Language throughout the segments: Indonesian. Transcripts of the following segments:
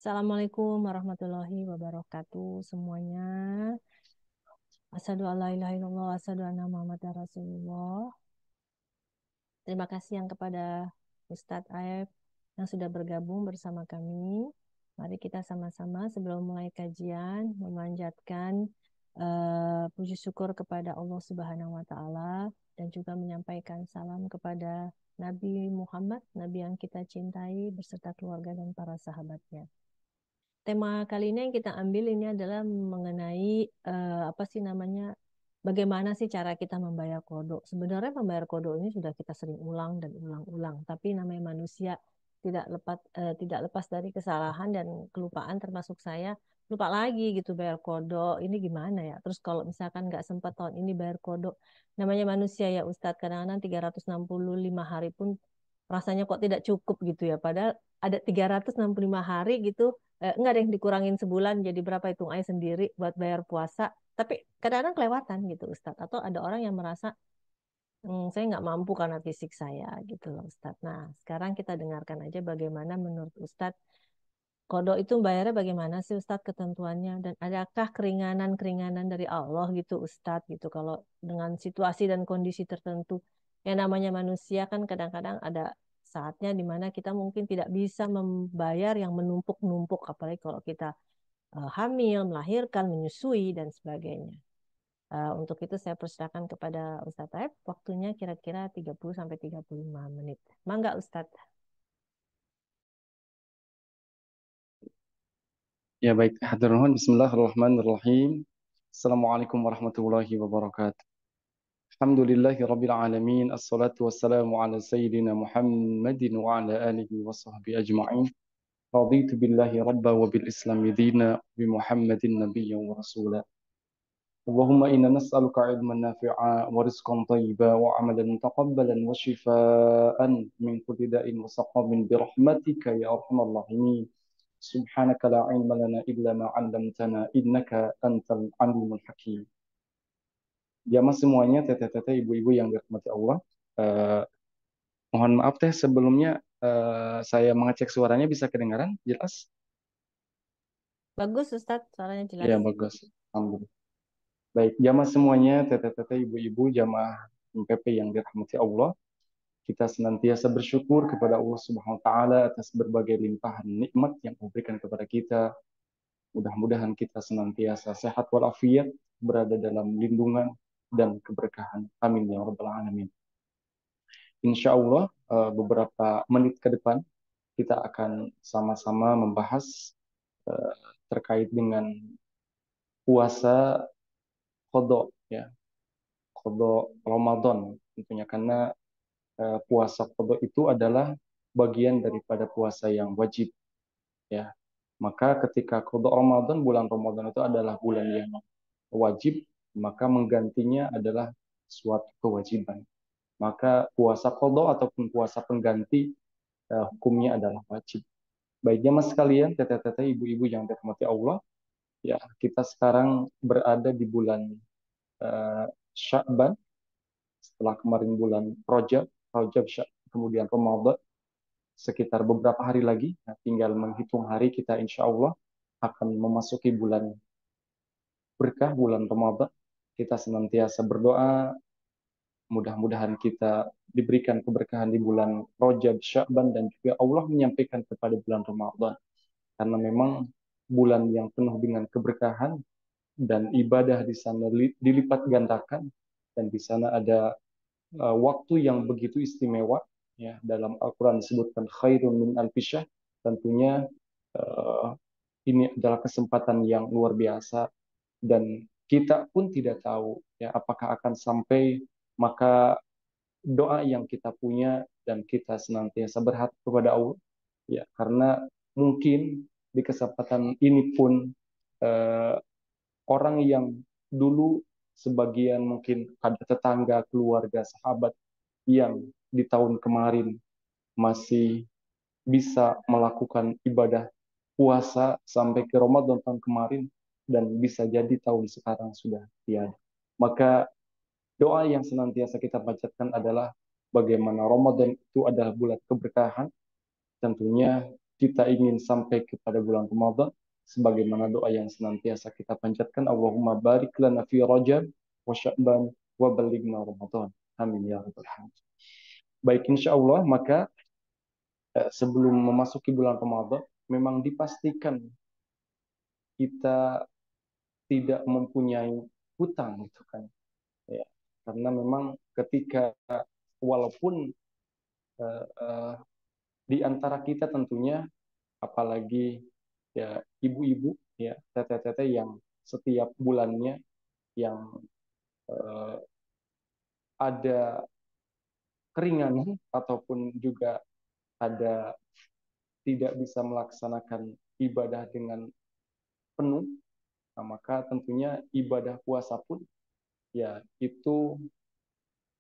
Assalamualaikum warahmatullahi wabarakatuh semuanya. Asyhadu an la ilaha illallah, asyhadu anna Muhammadar Rasulullah. Terima kasih yang kepada Ustadz Aep yang sudah bergabung bersama kami. Mari kita sama-sama sebelum mulai kajian memanjatkan puji syukur kepada Allah Subhanahu wa taala dan juga menyampaikan salam kepada Nabi Muhammad, Nabi yang kita cintai beserta keluarga dan para sahabatnya. Tema kali ini yang kita ambil ini adalah mengenai apa sih namanya, bagaimana sih cara kita membayar kodok. Sebenarnya membayar kodok ini sudah kita sering ulang dan ulang-ulang, tapi namanya manusia tidak lepas dari kesalahan dan kelupaan, termasuk saya lupa lagi gitu bayar kodok. Ini gimana ya? Terus kalau misalkan nggak sempat tahun ini bayar kodok, namanya manusia ya Ustadz, kadang-kadang 365 hari pun rasanya kok tidak cukup gitu ya. Padahal ada 365 hari gitu, enggak ada yang dikurangin sebulan jadi berapa, hitung aja sendiri buat bayar puasa. Tapi kadang-kadang kelewatan gitu Ustadz. Atau ada orang yang merasa, saya nggak mampu karena fisik saya gitu loh Ustadz. Nah sekarang kita dengarkan aja bagaimana menurut Ustadz kodok itu bayarnya bagaimana sih Ustadz, ketentuannya, dan adakah keringanan-keringanan dari Allah gitu Ustadz gitu kalau dengan situasi dan kondisi tertentu. Yang namanya manusia kan kadang-kadang ada saatnya di mana kita mungkin tidak bisa membayar yang menumpuk-numpuk, apalagi kalau kita hamil, melahirkan, menyusui dan sebagainya. Untuk itu saya persilakan kepada Ustadz Taib, waktunya kira-kira 30 sampai 35 menit. Mangga Ustadz. Ya baik, hatur nuhun. Bismillahirrahmanirrahim. Assalamualaikum warahmatullahi wabarakatuh. Alhamdulillahi rabbil alamin. Assalatu wassalamu ala sayyidina Muhammadin wa ala alihi wa sahbihi ajma'in. Raditu billahi rabba wa bil islami dina bi Muhammadin nabiyya wa rasula. Allahumma inna nas'aluka ilman nafi'a wa rizqan tayyiba wa amalan taqabbalan wa shifaan min kulli da'in wa saqamin bi rahmatika ya arhamar rahimin. Subhanaka la ilma lana illa ma 'allamtana innaka antal alimul hakim. Jamaah semuanya, teteh-teteh, ibu-ibu yang dirahmati Allah. Eh, Mohon maaf teh sebelumnya, saya mengecek suaranya bisa kedengaran jelas? Bagus Ustadz, suaranya jelas. Ya bagus. Alhamdulillah. Baik, jamaah semuanya, teteh-teteh, ibu-ibu, jamaah MPP yang dirahmati Allah. Kita senantiasa bersyukur kepada Allah Subhanahu wa taala atas berbagai limpahan nikmat yang diberikan kepada kita. Mudah-mudahan kita senantiasa sehat walafiat, berada dalam lindungan dan keberkahan. Amin ya rabbal alamin. Insya Allah beberapa menit ke depan kita akan sama-sama membahas eh, terkait dengan puasa qadha, ya, qadha Ramadan tentunya, karena puasa qadha itu adalah bagian daripada puasa yang wajib, ya. Maka ketika qadha Ramadan, bulan Ramadan itu adalah bulan yang wajib, maka menggantinya adalah suatu kewajiban. Maka puasa qadha ataupun puasa pengganti hukumnya adalah wajib. Baiknya mas sekalian, teteh-teteh, ibu-ibu yang dirahmati Allah, ya, kita sekarang berada di bulan Sya'ban, setelah kemarin bulan Rajab, kemudian Ramadan, sekitar beberapa hari lagi, nah, tinggal menghitung hari kita insya Allah akan memasuki bulan berkah, bulan Ramadan. Kita senantiasa berdoa, mudah-mudahan kita diberikan keberkahan di bulan Rajab, Sya'ban, dan juga Allah menyampaikan kepada bulan Ramadan. Karena memang bulan yang penuh dengan keberkahan dan ibadah di sana dilipat gandakan, dan di sana ada waktu yang begitu istimewa, ya, dalam Al-Qur'an disebutkan khairun min alfisyahr. Tentunya uh, ini adalah kesempatan yang luar biasa dan kita pun tidak tahu, ya, apakah akan sampai. Maka doa yang kita punya dan kita senantiasa berharap kepada Allah, ya, karena mungkin di kesempatan ini pun eh, orang yang dulu sebagian mungkin ada tetangga, keluarga, sahabat yang di tahun kemarin masih bisa melakukan ibadah puasa sampai ke Ramadan tahun kemarin, dan bisa jadi tahun sekarang sudah tiada. Maka doa yang senantiasa kita panjatkan adalah bagaimana Ramadan itu adalah bulan keberkahan. Tentunya kita ingin sampai kepada bulan Ramadan, sebagaimana doa yang senantiasa kita panjatkan, Allahumma barik lana fi Rajab wa Sya'ban wa balighna Ramadan. Amin ya rabbal alamin. Baik, insya Allah, maka sebelum memasuki bulan Ramadan, memang dipastikan kita tidak mempunyai hutang, gitu kan. Ya, karena memang ketika walaupun uh, uh, di antara kita tentunya, apalagi ya ibu-ibu, ya teteh-teteh yang setiap bulannya yang uh, ada keringanan ataupun juga ada tidak bisa melaksanakan ibadah dengan penuh, nah, maka tentunya ibadah puasa pun ya itu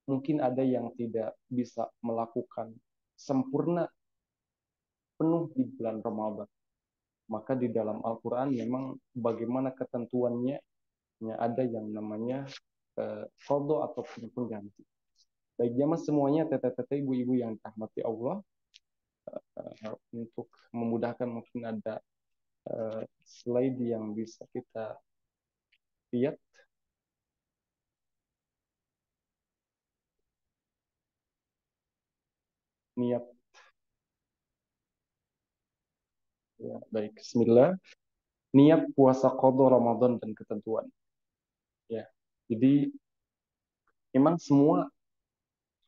mungkin ada yang tidak bisa melakukan sempurna penuh di bulan Ramadan. Maka di dalam Al-Quran memang bagaimana ketentuannya, ya ada yang namanya qadha ataupun pengganti. Baik jamaah semuanya, teteh-teteh, ibu-ibu yang dirahmati Allah, untuk memudahkan mungkin ada slide yang bisa kita lihat. Niat, ya, baik, Bismillah. Niat puasa qadha Ramadan dan ketentuan. Ya, jadi memang semua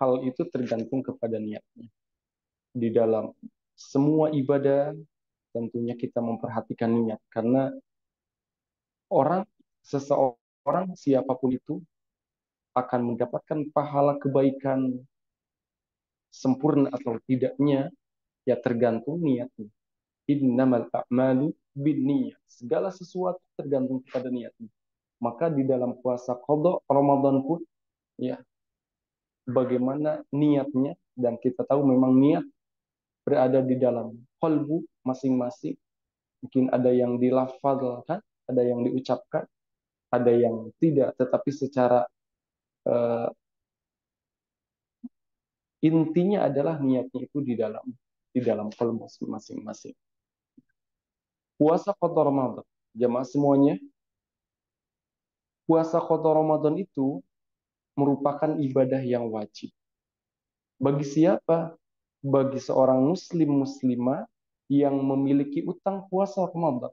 hal itu tergantung kepada niatnya. Di dalam semua ibadah tentunya kita memperhatikan niat, karena orang, seseorang siapapun itu akan mendapatkan pahala kebaikan sempurna atau tidaknya ya tergantung niatnya. Innamal a'malu binniyat. Segala sesuatu tergantung kepada niatnya. Maka di dalam puasa qadha Ramadan pun ya bagaimana niatnya, dan kita tahu memang niat berada di dalam kalbu masing-masing. Mungkin ada yang dilafalkan, ada yang diucapkan, ada yang tidak, tetapi secara uh, intinya adalah niatnya itu di dalam kalbu masing-masing. Puasa qadha Ramadan, jamaah semuanya, puasa qadha Ramadan itu merupakan ibadah yang wajib. Bagi siapa? Bagi seorang muslim muslimah yang memiliki utang puasa Ramadan.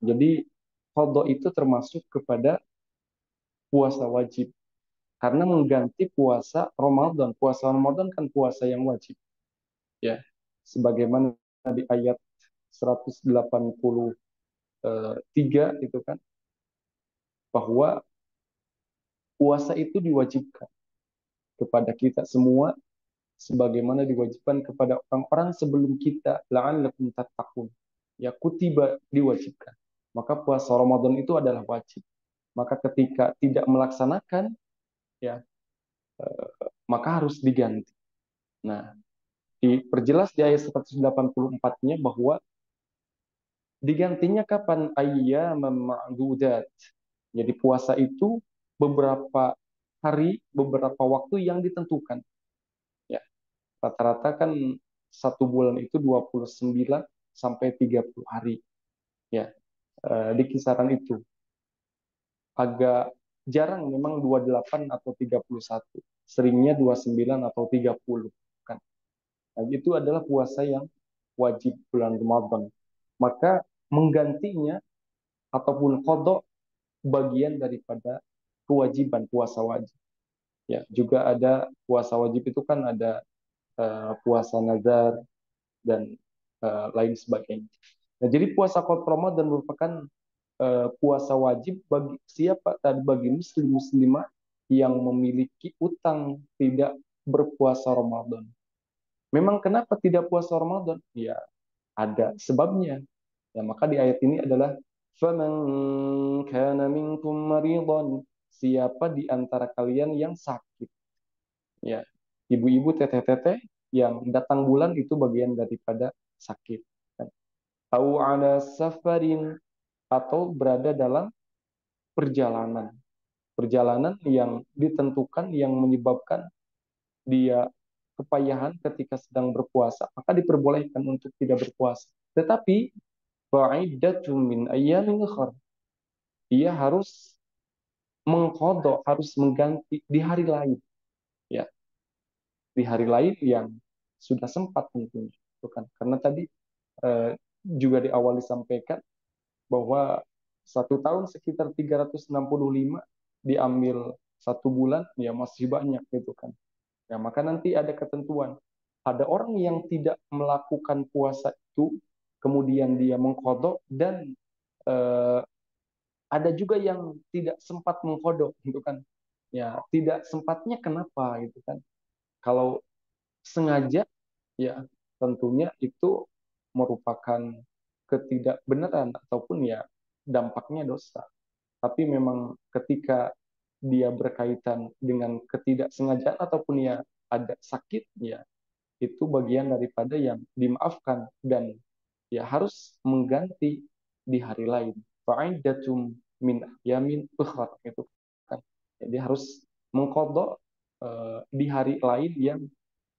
Jadi qadha itu termasuk kepada puasa wajib karena mengganti puasa Ramadan. Puasa Ramadan kan puasa yang wajib, ya. Sebagaimana di ayat 183 itu kan, bahwa puasa itu diwajibkan kepada kita semua sebagaimana diwajibkan kepada orang-orang sebelum kita, la'allakum tattaqun. Ya, kutiba, diwajibkan. Maka puasa Ramadan itu adalah wajib. Maka ketika tidak melaksanakan, ya maka harus diganti. Nah, diperjelas di ayat 184-nya bahwa digantinya kapan? Ayyaman ma'dudat. Jadi puasa itu beberapa hari, beberapa waktu yang ditentukan. Ya, rata-rata kan satu bulan itu 29 sampai 30 hari. Ya, di kisaran itu. Agak jarang memang 28 atau 31. Seringnya 29 atau 30 kan. Nah, itu adalah puasa yang wajib bulan Ramadan. Maka menggantinya ataupun kodok bagian daripada kewajiban puasa wajib. Ya, juga ada puasa wajib itu kan ada puasa nazar dan lain sebagainya. Nah, jadi puasa qadha Ramadan merupakan puasa wajib bagi siapa? Tadi bagi muslim muslimah yang memiliki utang tidak berpuasa Ramadan. Memang kenapa tidak puasa Ramadan? Ya, ada sebabnya. Ya, maka di ayat ini adalah faman kana minkum maridan, siapa di antara kalian yang sakit. Ya, ibu-ibu, teteh-teteh yang datang bulan itu bagian daripada sakit. Au ala safarin, atau berada dalam perjalanan. Perjalanan yang ditentukan yang menyebabkan dia kepayahan ketika sedang berpuasa, maka diperbolehkan untuk tidak berpuasa. Tetapi fa'iddatun min ayyamin ukhra. Dia harus mengqadha, harus mengganti di hari lain, ya, di hari lain yang sudah sempat tentunya. Bukan? Karena tadi eh, juga di awal disampaikan bahwa satu tahun sekitar 365 diambil satu bulan, ya masih banyak gitu kan. Ya, maka nanti ada ketentuan. Ada orang yang tidak melakukan puasa itu, kemudian dia mengkodok, dan eh, ada juga yang tidak sempat mengkodok, gitu kan. Ya, tidak sempatnya kenapa, gitu kan. Kalau sengaja, ya tentunya itu merupakan ketidakbenaran ataupun ya dampaknya dosa. Tapi memang ketika dia berkaitan dengan ketidaksengajaan ataupun ya ada sakit, ya itu bagian daripada yang dimaafkan dan ya harus mengganti di hari lain. Fa'idatum min yamin ukhra itu kan. Jadi harus mengkodok di hari lain yang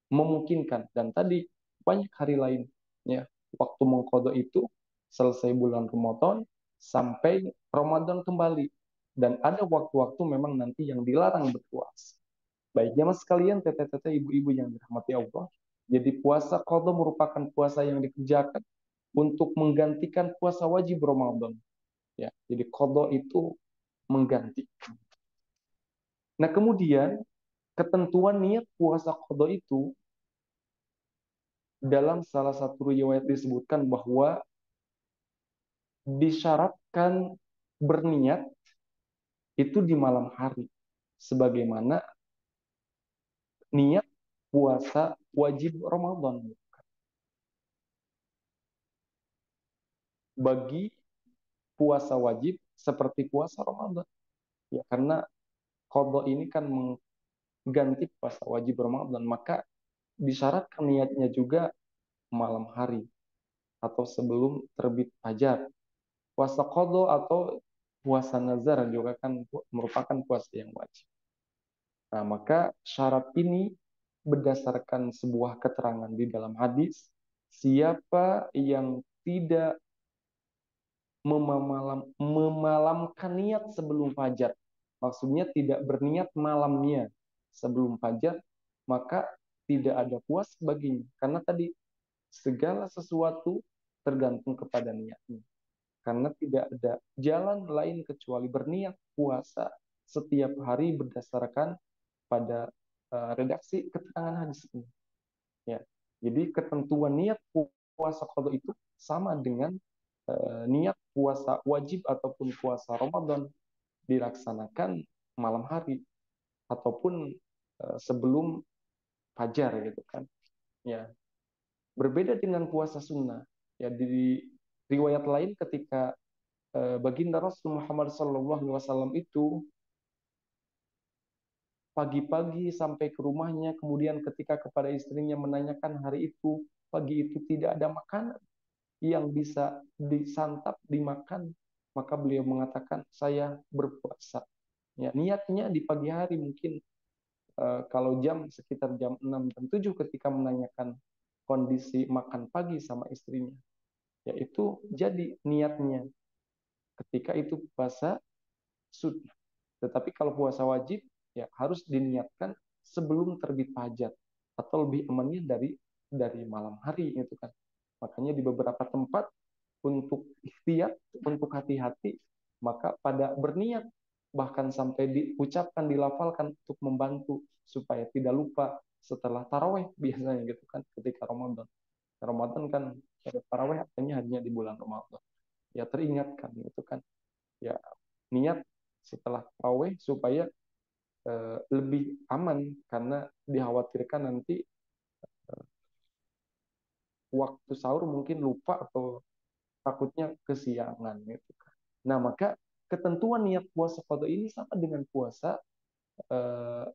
memungkinkan, dan tadi banyak hari lain, ya. Waktu mengkodok itu selesai bulan Ramadan sampai Ramadan kembali, dan ada waktu-waktu memang nanti yang dilarang berpuasa. Baik jamaah sekalian, teteh-teteh, ibu-ibu yang dirahmati Allah, jadi puasa qada merupakan puasa yang dikerjakan untuk menggantikan puasa wajib Ramadan, ya. Jadi qada itu mengganti. Nah, kemudian ketentuan niat puasa qada itu, dalam salah satu riwayat disebutkan bahwa disyaratkan berniat itu di malam hari, sebagaimana niat puasa wajib Ramadan. Bagi puasa wajib seperti puasa Ramadan, ya, karena qada ini kan mengganti puasa wajib Ramadan, maka disyaratkan niatnya juga malam hari atau sebelum terbit fajar. Puasa qada atau puasa nazar juga kan merupakan puasa yang wajib. Nah, maka syarat ini berdasarkan sebuah keterangan di dalam hadis, siapa yang tidak memalamkan niat sebelum fajar, maksudnya tidak berniat malamnya sebelum fajar, maka tidak ada puas baginya. Karena tadi segala sesuatu tergantung kepada niatnya. Karena tidak ada jalan lain kecuali berniat puasa setiap hari berdasarkan pada redaksi keterangan hadis ini. Ya. Jadi ketentuan niat puasa qada itu sama dengan niat puasa wajib ataupun puasa Ramadan dilaksanakan malam hari ataupun sebelum fajar gitu kan. Ya. Berbeda dengan puasa sunnah. Ya, di riwayat lain ketika baginda Rasul Muhammad SAW itu pagi-pagi sampai ke rumahnya, kemudian ketika kepada istrinya menanyakan hari itu, pagi itu tidak ada makanan yang bisa disantap, dimakan, maka beliau mengatakan, saya berpuasa. Ya, niatnya di pagi hari mungkin kalau jam sekitar jam 6 jam 7 ketika menanyakan kondisi makan pagi sama istrinya, yaitu jadi niatnya ketika itu puasa sunnah. Tetapi kalau puasa wajib, ya harus diniatkan sebelum terbit fajar atau lebih amannya dari malam hari itu kan. Makanya di beberapa tempat untuk ikhtiar, untuk hati-hati, maka pada berniat bahkan sampai diucapkan, dilafalkan untuk membantu supaya tidak lupa setelah taraweh biasanya gitu kan ketika Ramadan. Ramadan kan taraweh hanya di bulan Ramadan. Ya teringatkan gitu kan. Ya niat setelah taraweh supaya lebih aman karena dikhawatirkan nanti waktu sahur mungkin lupa atau takutnya kesiangan gitu kan. Nah, maka ketentuan niat puasa qada ini sama dengan puasa eh,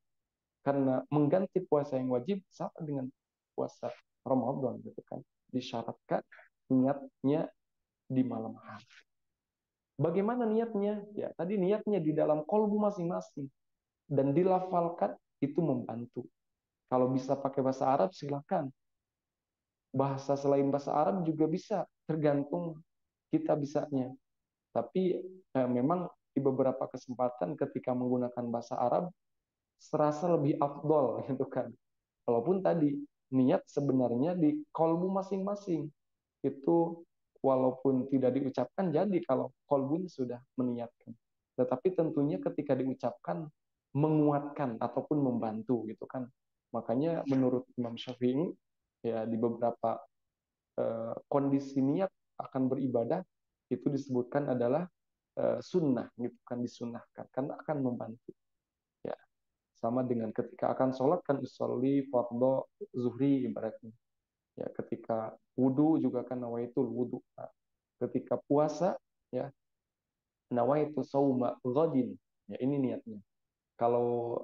karena mengganti puasa yang wajib sama dengan puasa Ramadan gitu kan. Disyaratkan niatnya di malam hari. Bagaimana niatnya? Ya, tadi niatnya di dalam kolbu masing-masing dan dilafalkan itu membantu. Kalau bisa pakai bahasa Arab silakan. Bahasa selain bahasa Arab juga bisa, tergantung kita bisanya. Tapi memang di beberapa kesempatan ketika menggunakan bahasa Arab serasa lebih afdol gitu kan. Walaupun tadi niat sebenarnya di kolbu masing-masing itu walaupun tidak diucapkan jadi kalau kolbunya sudah meniatkan. Tetapi tentunya ketika diucapkan menguatkan ataupun membantu gitu kan. Makanya menurut Imam Syafi'i ya di beberapa kondisi niat akan beribadah itu disebutkan adalah sunnah gitu kan, disunahkan karena akan membantu ya, sama dengan ketika akan sholat kan usolli fardhu zuhri ibaratnya ya, ketika wudu juga kan nawaitul wudu. Nah, ketika puasa ya nawaitu sauma ghadin ya, ini niatnya. Kalau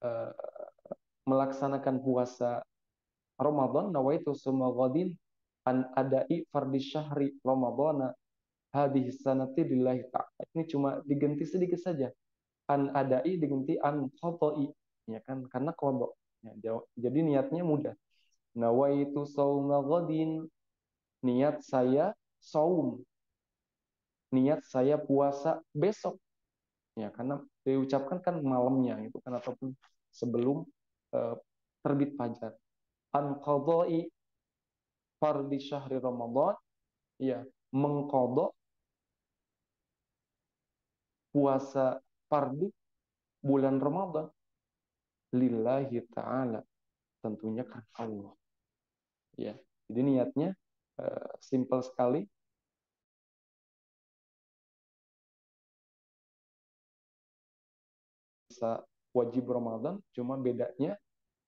eh, melaksanakan puasa Ramadan nawaitu sauma ghadin an adai fardhi syahri ramadhana hadhihi sanati lillahi ta'ala. Ini cuma diganti sedikit saja. An adai diganti an qadai. Ya kan? Karena qada. Ya, jadi niatnya mudah. Nawaitu sauma ghadin. Niat saya saum. Niat saya puasa besok. Ya, karena diucapkan kan malamnya itu kan ataupun sebelum eh, terbit fajar. An qadai fardhi syahri Ramadan. Ya, mengqada puasa fardu bulan Ramadan lillahi ta'ala, tentunya karena Allah ya. Jadi niatnya simple sekali, bisa wajib Ramadan, cuma bedanya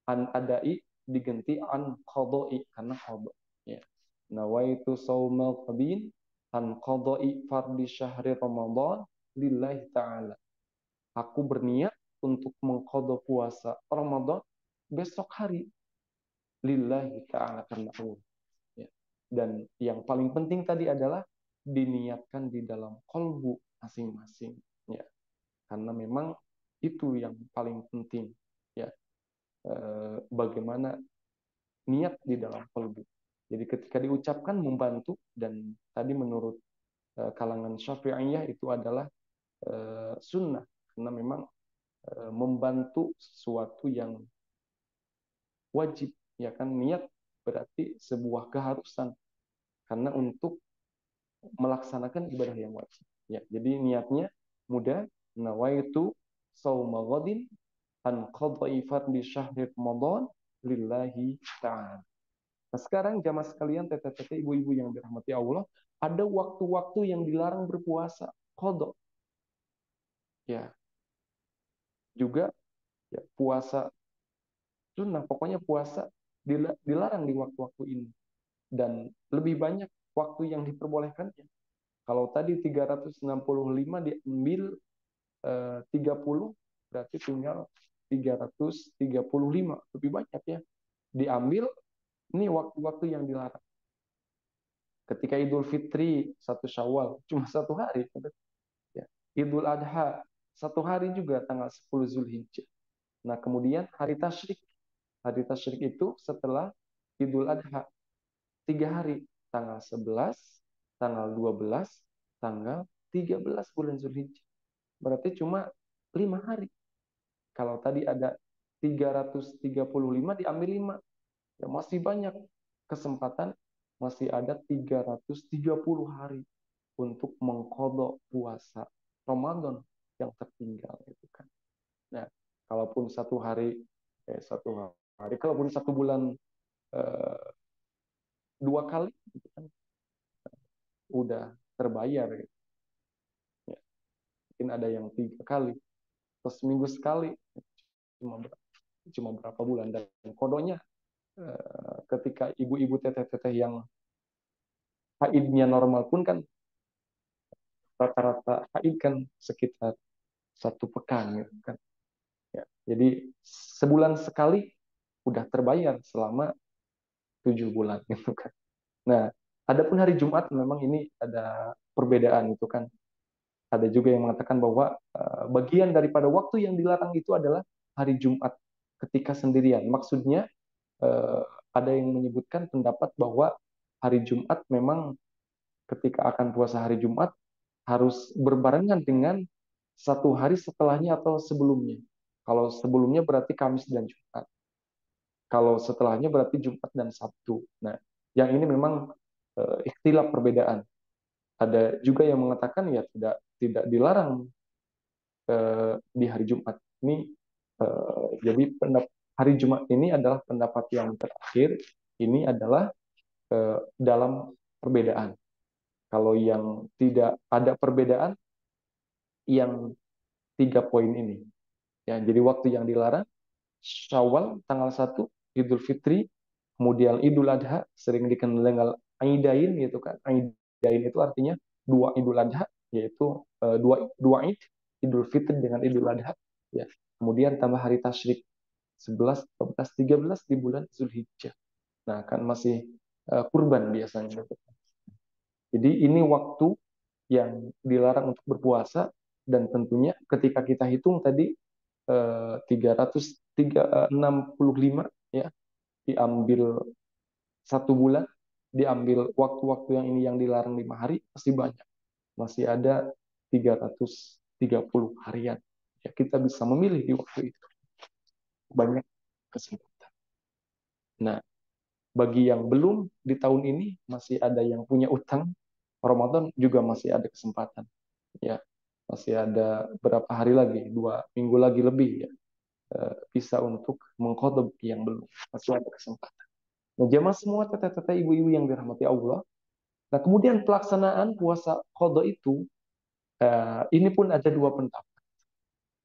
an adai diganti an qadai karena qada ya. Nawaitu saumal qadin an qadai fardhi syahri Ramadan lillahi ta'ala, aku berniat untuk mengqada puasa Ramadan besok hari lillahi ta'ala karena Allah ya. Dan yang paling penting tadi adalah diniatkan di dalam kolbu masing-masing ya, karena memang itu yang paling penting ya, bagaimana niat di dalam kolbu. Jadi ketika diucapkan membantu, dan tadi menurut kalangan Syafi'iyah itu adalah sunnah karena memang membantu sesuatu yang wajib ya kan. Niat berarti sebuah keharusan karena untuk melaksanakan ibadah yang wajib. Ya, jadi niatnya mudah. Nawaitu sauma ghadin an qadai fardhi syahri Ramadan lillahi ta'ala. Nah, sekarang jamaah sekalian, teteh-teteh, ibu-ibu yang dirahmati Allah, ada waktu-waktu yang dilarang berpuasa, qada. Ya, juga ya, puasa sunnah, pokoknya puasa dilarang di waktu-waktu ini. Dan lebih banyak waktu yang diperbolehkan. Kalau tadi 365 diambil 30, berarti tinggal 335, lebih banyak ya diambil. Ini waktu-waktu yang dilarang. Ketika Idul Fitri 1 Syawal cuma 1 hari ya. Idul Adha 1 hari juga tanggal 10 Zulhijjah. Nah kemudian hari tasyrik itu setelah Idul Adha 3 hari, tanggal 11, tanggal 12, tanggal 13 bulan Zulhijjah. Berarti cuma 5 hari. Kalau tadi ada 335 diambil 5, ya masih banyak kesempatan, masih ada 330 hari untuk mengkodok puasa Ramadan yang tertinggal itu kan. Nah, kalaupun 1 hari, kalaupun 1 bulan 2 kali, gitu kan, udah terbayar. Gitu. Ya, mungkin ada yang 3 kali, atau seminggu sekali, cuma berapa bulan. Dan kodonya ketika ibu-ibu teteh-teteh yang haidnya normal pun kan rata-rata haid kan sekitar 1 pekan gitu kan. Ya, jadi sebulan sekali udah terbayar selama 7 bulan gitu kan. Nah, adapun hari Jumat memang ini ada perbedaan itu kan. Ada juga yang mengatakan bahwa bagian daripada waktu yang dilarang itu adalah hari Jumat. ketika sendirian. Maksudnya eh, ada yang menyebutkan pendapat bahwa hari Jumat memang ketika akan puasa hari Jumat harus berbarengan dengan satu hari setelahnya atau sebelumnya. Kalau sebelumnya berarti Kamis dan Jumat. Kalau setelahnya berarti Jumat dan Sabtu. Nah, yang ini memang ikhtilaf perbedaan. Ada juga yang mengatakan ya tidak dilarang di hari Jumat. Ini jadi hari Jumat ini adalah pendapat yang terakhir. Ini adalah dalam perbedaan. Kalau yang tidak ada perbedaan, yang 3 poin ini. Ya, jadi waktu yang dilarang Syawal tanggal 1, Idul Fitri, kemudian Idul Adha, sering dikenal dengan Aidain gitu kan. Aidain itu artinya dua Idul Adha, yaitu dua Id, Idul Fitri dengan Idul Adha. Ya. Kemudian tambah hari tasyrik 11, 12, 13 di bulan Zulhijjah. Nah, kan masih kurban biasanya. Gitu. Jadi ini waktu yang dilarang untuk berpuasa dan tentunya ketika kita hitung tadi 365 ya diambil 1 bulan, diambil waktu-waktu yang ini yang dilarang 5 hari masih banyak, masih ada 330 harian ya, kita bisa memilih di waktu itu, banyak kesempatan. Nah, bagi yang belum di tahun ini masih ada yang punya utang Ramadan juga masih ada kesempatan ya, masih ada berapa hari lagi, 2 minggu lagi lebih ya, bisa untuk mengkodok yang belum, masih ada kesempatan. Nah, jamaah semua teteh-teteh ibu-ibu yang dirahmati Allah. Nah, kemudian pelaksanaan puasa qada itu, ini pun ada 2 pendapat.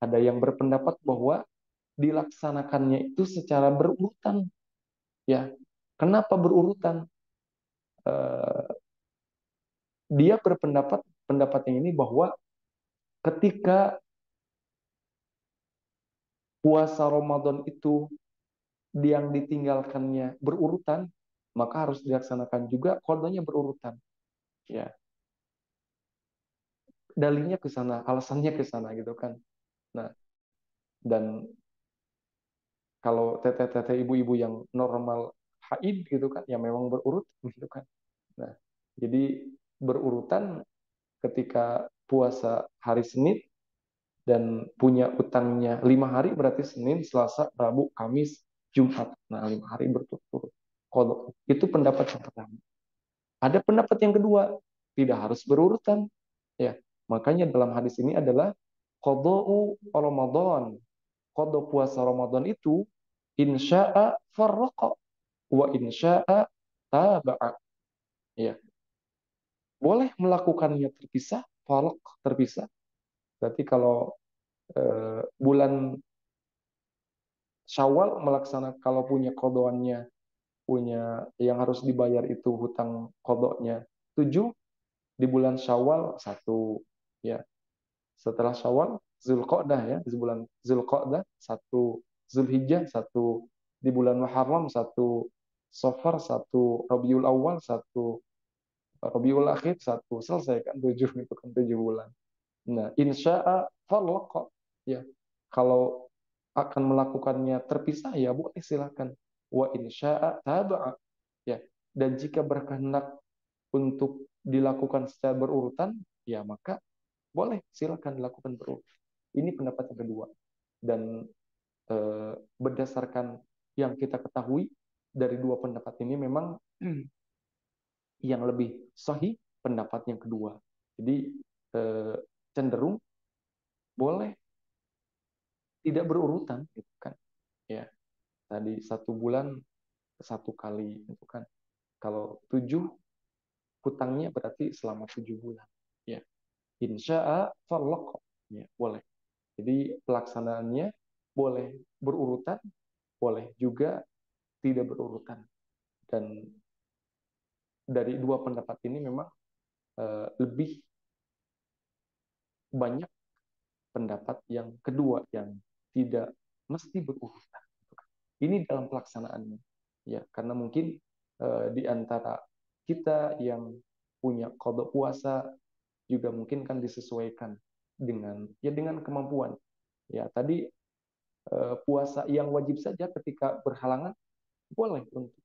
Ada yang berpendapat bahwa dilaksanakannya itu secara berurutan. Ya, kenapa berurutan? Eh, Dia berpendapat pendapat yang ini bahwa ketika puasa Ramadan itu yang ditinggalkannya berurutan, maka harus dilaksanakan juga qadanya berurutan. Ya, dalilnya ke sana, alasannya ke sana gitu kan. Nah, dan kalau teteh-teteh ibu-ibu yang normal haid gitu kan, ya memang berurut gitu kan. Nah, jadi berurutan ketika puasa hari Senin dan punya utangnya 5 hari berarti Senin, Selasa, Rabu, Kamis, Jumat. Nah, 5 hari berturut-turut. Kalau itu pendapat yang pertama. Ada pendapat yang kedua, tidak harus berurutan. Ya, makanya dalam hadis ini adalah qada'u Ramadan. Qada puasa Ramadan itu insya'a farraqa wa insya'a taba'a. Ya, boleh melakukannya terpisah, farq terpisah. Berarti kalau bulan Syawal melaksanakan kalau punya kodoannya, punya yang harus dibayar itu hutang kodoknya 7, di bulan Syawal 1 ya. Setelah Syawal Zulqa'dah ya, di bulan Zulqa'dah 1, Zulhijjah 1, di bulan Muharram 1, Safar 1, Rabiul Awal 1, Rabiul Akhir 1, selesai kan 7, itu kan 7 bulan. Nah, insya'a farlaqa ya. Kalau akan melakukannya terpisah ya boleh silakan. Wa insya'a taba'a ya. Dan jika berkehendak untuk dilakukan secara berurutan, ya maka boleh silakan dilakukan berurutan. Ini pendapat yang kedua. Dan berdasarkan yang kita ketahui dari 2 pendapat ini memang yang lebih sahih pendapat yang kedua. Jadi cenderung boleh tidak berurutan gitu kan. Ya, tadi 1 bulan 1 kali itu kan. Kalau 7 hutangnya berarti selama 7 bulan. Ya, insya'a farlaq. Ya, boleh. Jadi pelaksanaannya boleh berurutan, boleh juga tidak berurutan. Dan dari 2 pendapat ini memang lebih banyak pendapat yang kedua yang tidak mesti berurutan. Ini dalam pelaksanaannya. Ya, karena mungkin di antara kita yang punya kodok puasa juga mungkin kan disesuaikan dengan ya dengan kemampuan. Ya, tadi puasa yang wajib saja ketika berhalangan boleh untuk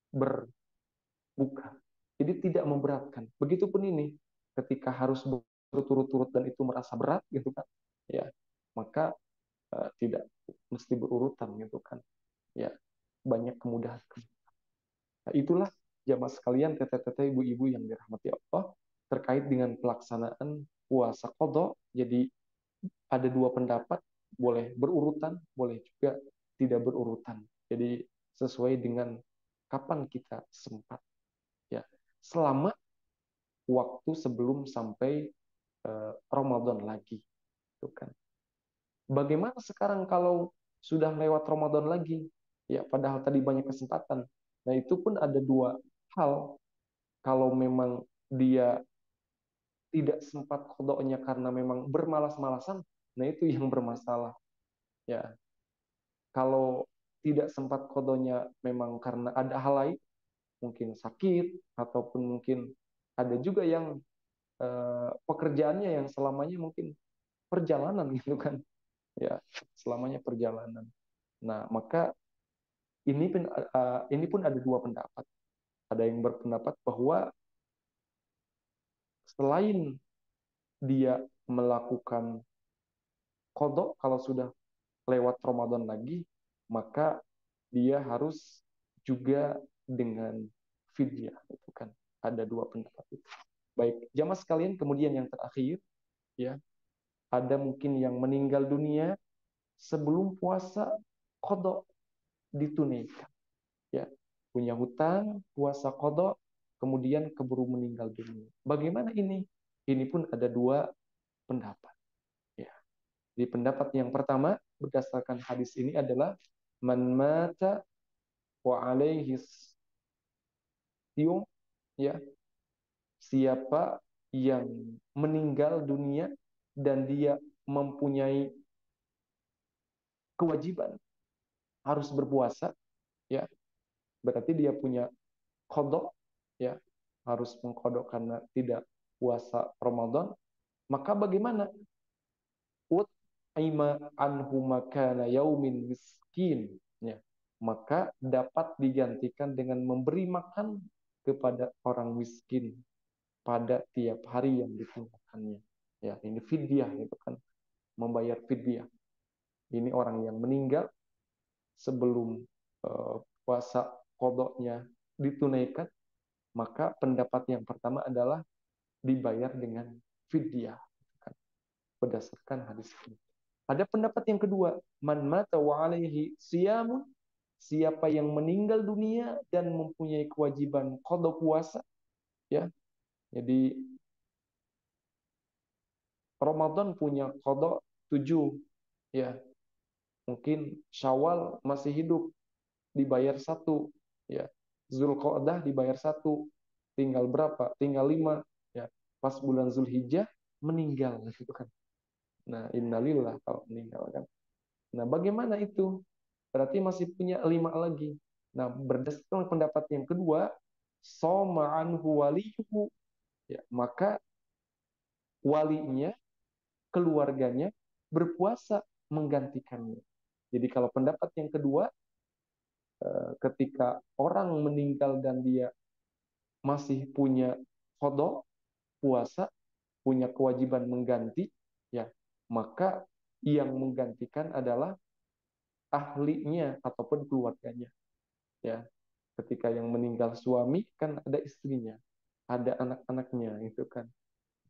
berbuka. Jadi tidak memberatkan. Begitupun ini ketika harus berturut-turut dan itu merasa berat gitu kan. Ya, maka tidak mesti berurutan gitu kan. Ya, banyak kemudahan. Nah, itulah jamaah sekalian, teteh-teteh, ibu-ibu yang dirahmati Allah terkait dengan pelaksanaan puasa qadha. Jadi ada dua pendapat, boleh berurutan, boleh juga tidak berurutan. Jadi sesuai dengan kapan kita sempat, ya. Selama waktu sebelum sampai Ramadan lagi, itu kan. Bagaimana sekarang kalau sudah lewat Ramadan lagi? Ya, padahal tadi banyak kesempatan. Nah, itu pun ada dua hal. Kalau memang dia tidak sempat kodoknya karena memang bermalas-malasan, nah itu yang bermasalah. Ya, kalau tidak sempat kodonya memang karena ada hal lain, mungkin sakit ataupun mungkin ada juga yang pekerjaannya yang selamanya mungkin perjalanan gitu kan, ya selamanya perjalanan. Nah maka ini pun ada dua pendapat. Ada yang berpendapat bahwa selain dia melakukan kodok kalau sudah lewat Ramadan lagi, maka dia harus juga dengan fidyah, itu kan. Ada dua pendapat itu. Baik, jamaah sekalian, kemudian yang terakhir, ya, ada mungkin yang meninggal dunia sebelum puasa kodok ditunaikan, ya, punya hutang, puasa kodok, kemudian keburu meninggal dunia. Bagaimana ini? Ini pun ada dua pendapat. Ya. Di pendapat yang pertama, berdasarkan hadis ini adalah man mata wa alaihi siyum, ya, siapa yang meninggal dunia dan dia mempunyai kewajiban harus berpuasa, ya, berarti dia punya kodok, ya, harus mengkodok karena tidak puasa Ramadan, maka bagaimana? Ut aima anhu makana yaumin miskin, ya, maka dapat digantikan dengan memberi makan kepada orang miskin pada tiap hari yang ditunaikannya. Ya, ini fidyah itu kan, membayar fidyah. Ini orang yang meninggal sebelum puasa kodoknya ditunaikan, maka pendapat yang pertama adalah dibayar dengan fidyah, kan, berdasarkan hadis ini. Ada pendapat yang kedua, man mata wa alaihi siyamun, siapa yang meninggal dunia dan mempunyai kewajiban qada puasa, ya. Jadi Ramadan punya qada 7, ya. Mungkin Syawal masih hidup, dibayar 1, ya. Zulqa'dah dibayar 1, tinggal berapa? Tinggal 5, ya. Pas bulan Zulhijjah meninggal gitu kan. Nah, innalillah kalau meninggal kan. Nah, bagaimana itu? Berarti masih punya 5 lagi. Nah, berdasarkan pendapat yang kedua, soma anhu waliyuhu, ya, maka walinya, keluarganya berpuasa menggantikannya. Jadi kalau pendapat yang kedua, ketika orang meninggal dan dia masih punya qada puasa, punya kewajiban mengganti, ya, maka yang menggantikan adalah ahlinya ataupun keluarganya, ya. Ketika yang meninggal suami kan ada istrinya, ada anak-anaknya itu kan,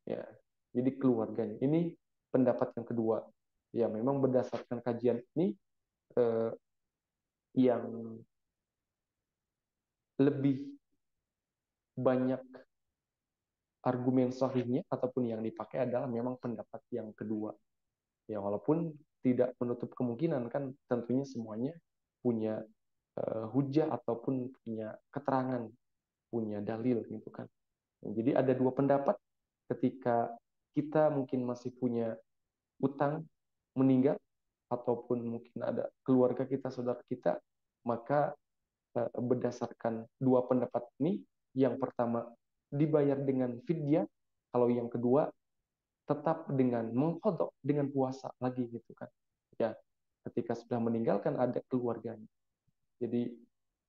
ya. Jadi keluarganya. Ini pendapat yang kedua. Ya, memang berdasarkan kajian ini eh, yang lebih banyak argumen sahihnya ataupun yang dipakai adalah memang pendapat yang kedua. Ya, walaupun tidak menutup kemungkinan kan tentunya semuanya punya hujah ataupun punya keterangan, punya dalil gitu kan. Jadi ada dua pendapat ketika kita mungkin masih punya utang, meninggal, ataupun mungkin ada keluarga kita, saudara kita, maka berdasarkan dua pendapat ini, yang pertama dibayar dengan fidyah, kalau yang kedua tetap dengan mengkodok dengan puasa lagi gitu kan. Ya, ketika sudah meninggal kan ada keluarganya. Jadi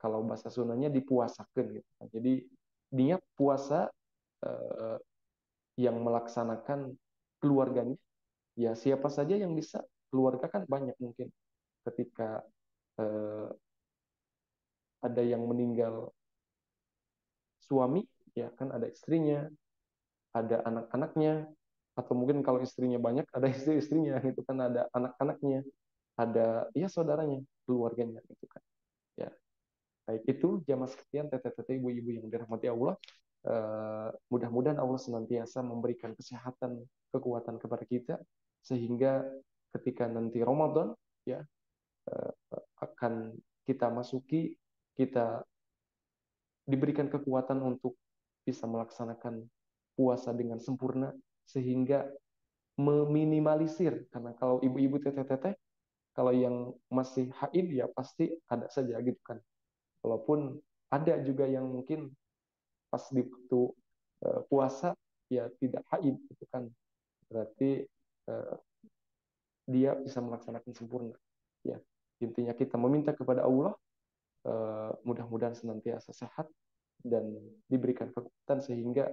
kalau bahasa Sundanya dipuasakan gitu kan. Jadi niat puasa eh, yang melaksanakan keluarganya, ya siapa saja yang bisa, keluarga kan banyak mungkin. Ketika eh, ada yang meninggal suami, ya kan ada istrinya, ada anak-anaknya, atau mungkin kalau istrinya banyak ada istri-istrinya gitu kan, ada anak-anaknya, ada ya saudaranya, keluarganya gitu kan. Ya, baik itu jamaah sekalian, teteh-teteh, ibu-ibu yang dirahmati Allah. Mudah-mudahan Allah senantiasa memberikan kesehatan, kekuatan kepada kita sehingga ketika nanti Ramadan ya akan kita masuki, kita diberikan kekuatan untuk bisa melaksanakan puasa dengan sempurna sehingga meminimalisir, karena kalau ibu-ibu teteh-teteh kalau yang masih haid ya pasti ada saja gitu kan, walaupun ada juga yang mungkin pas di waktu puasa ya tidak haid gitu kan, berarti eh, dia bisa melaksanakan sempurna ya. Intinya kita meminta kepada Allah mudah-mudahan senantiasa sehat dan diberikan kekuatan sehingga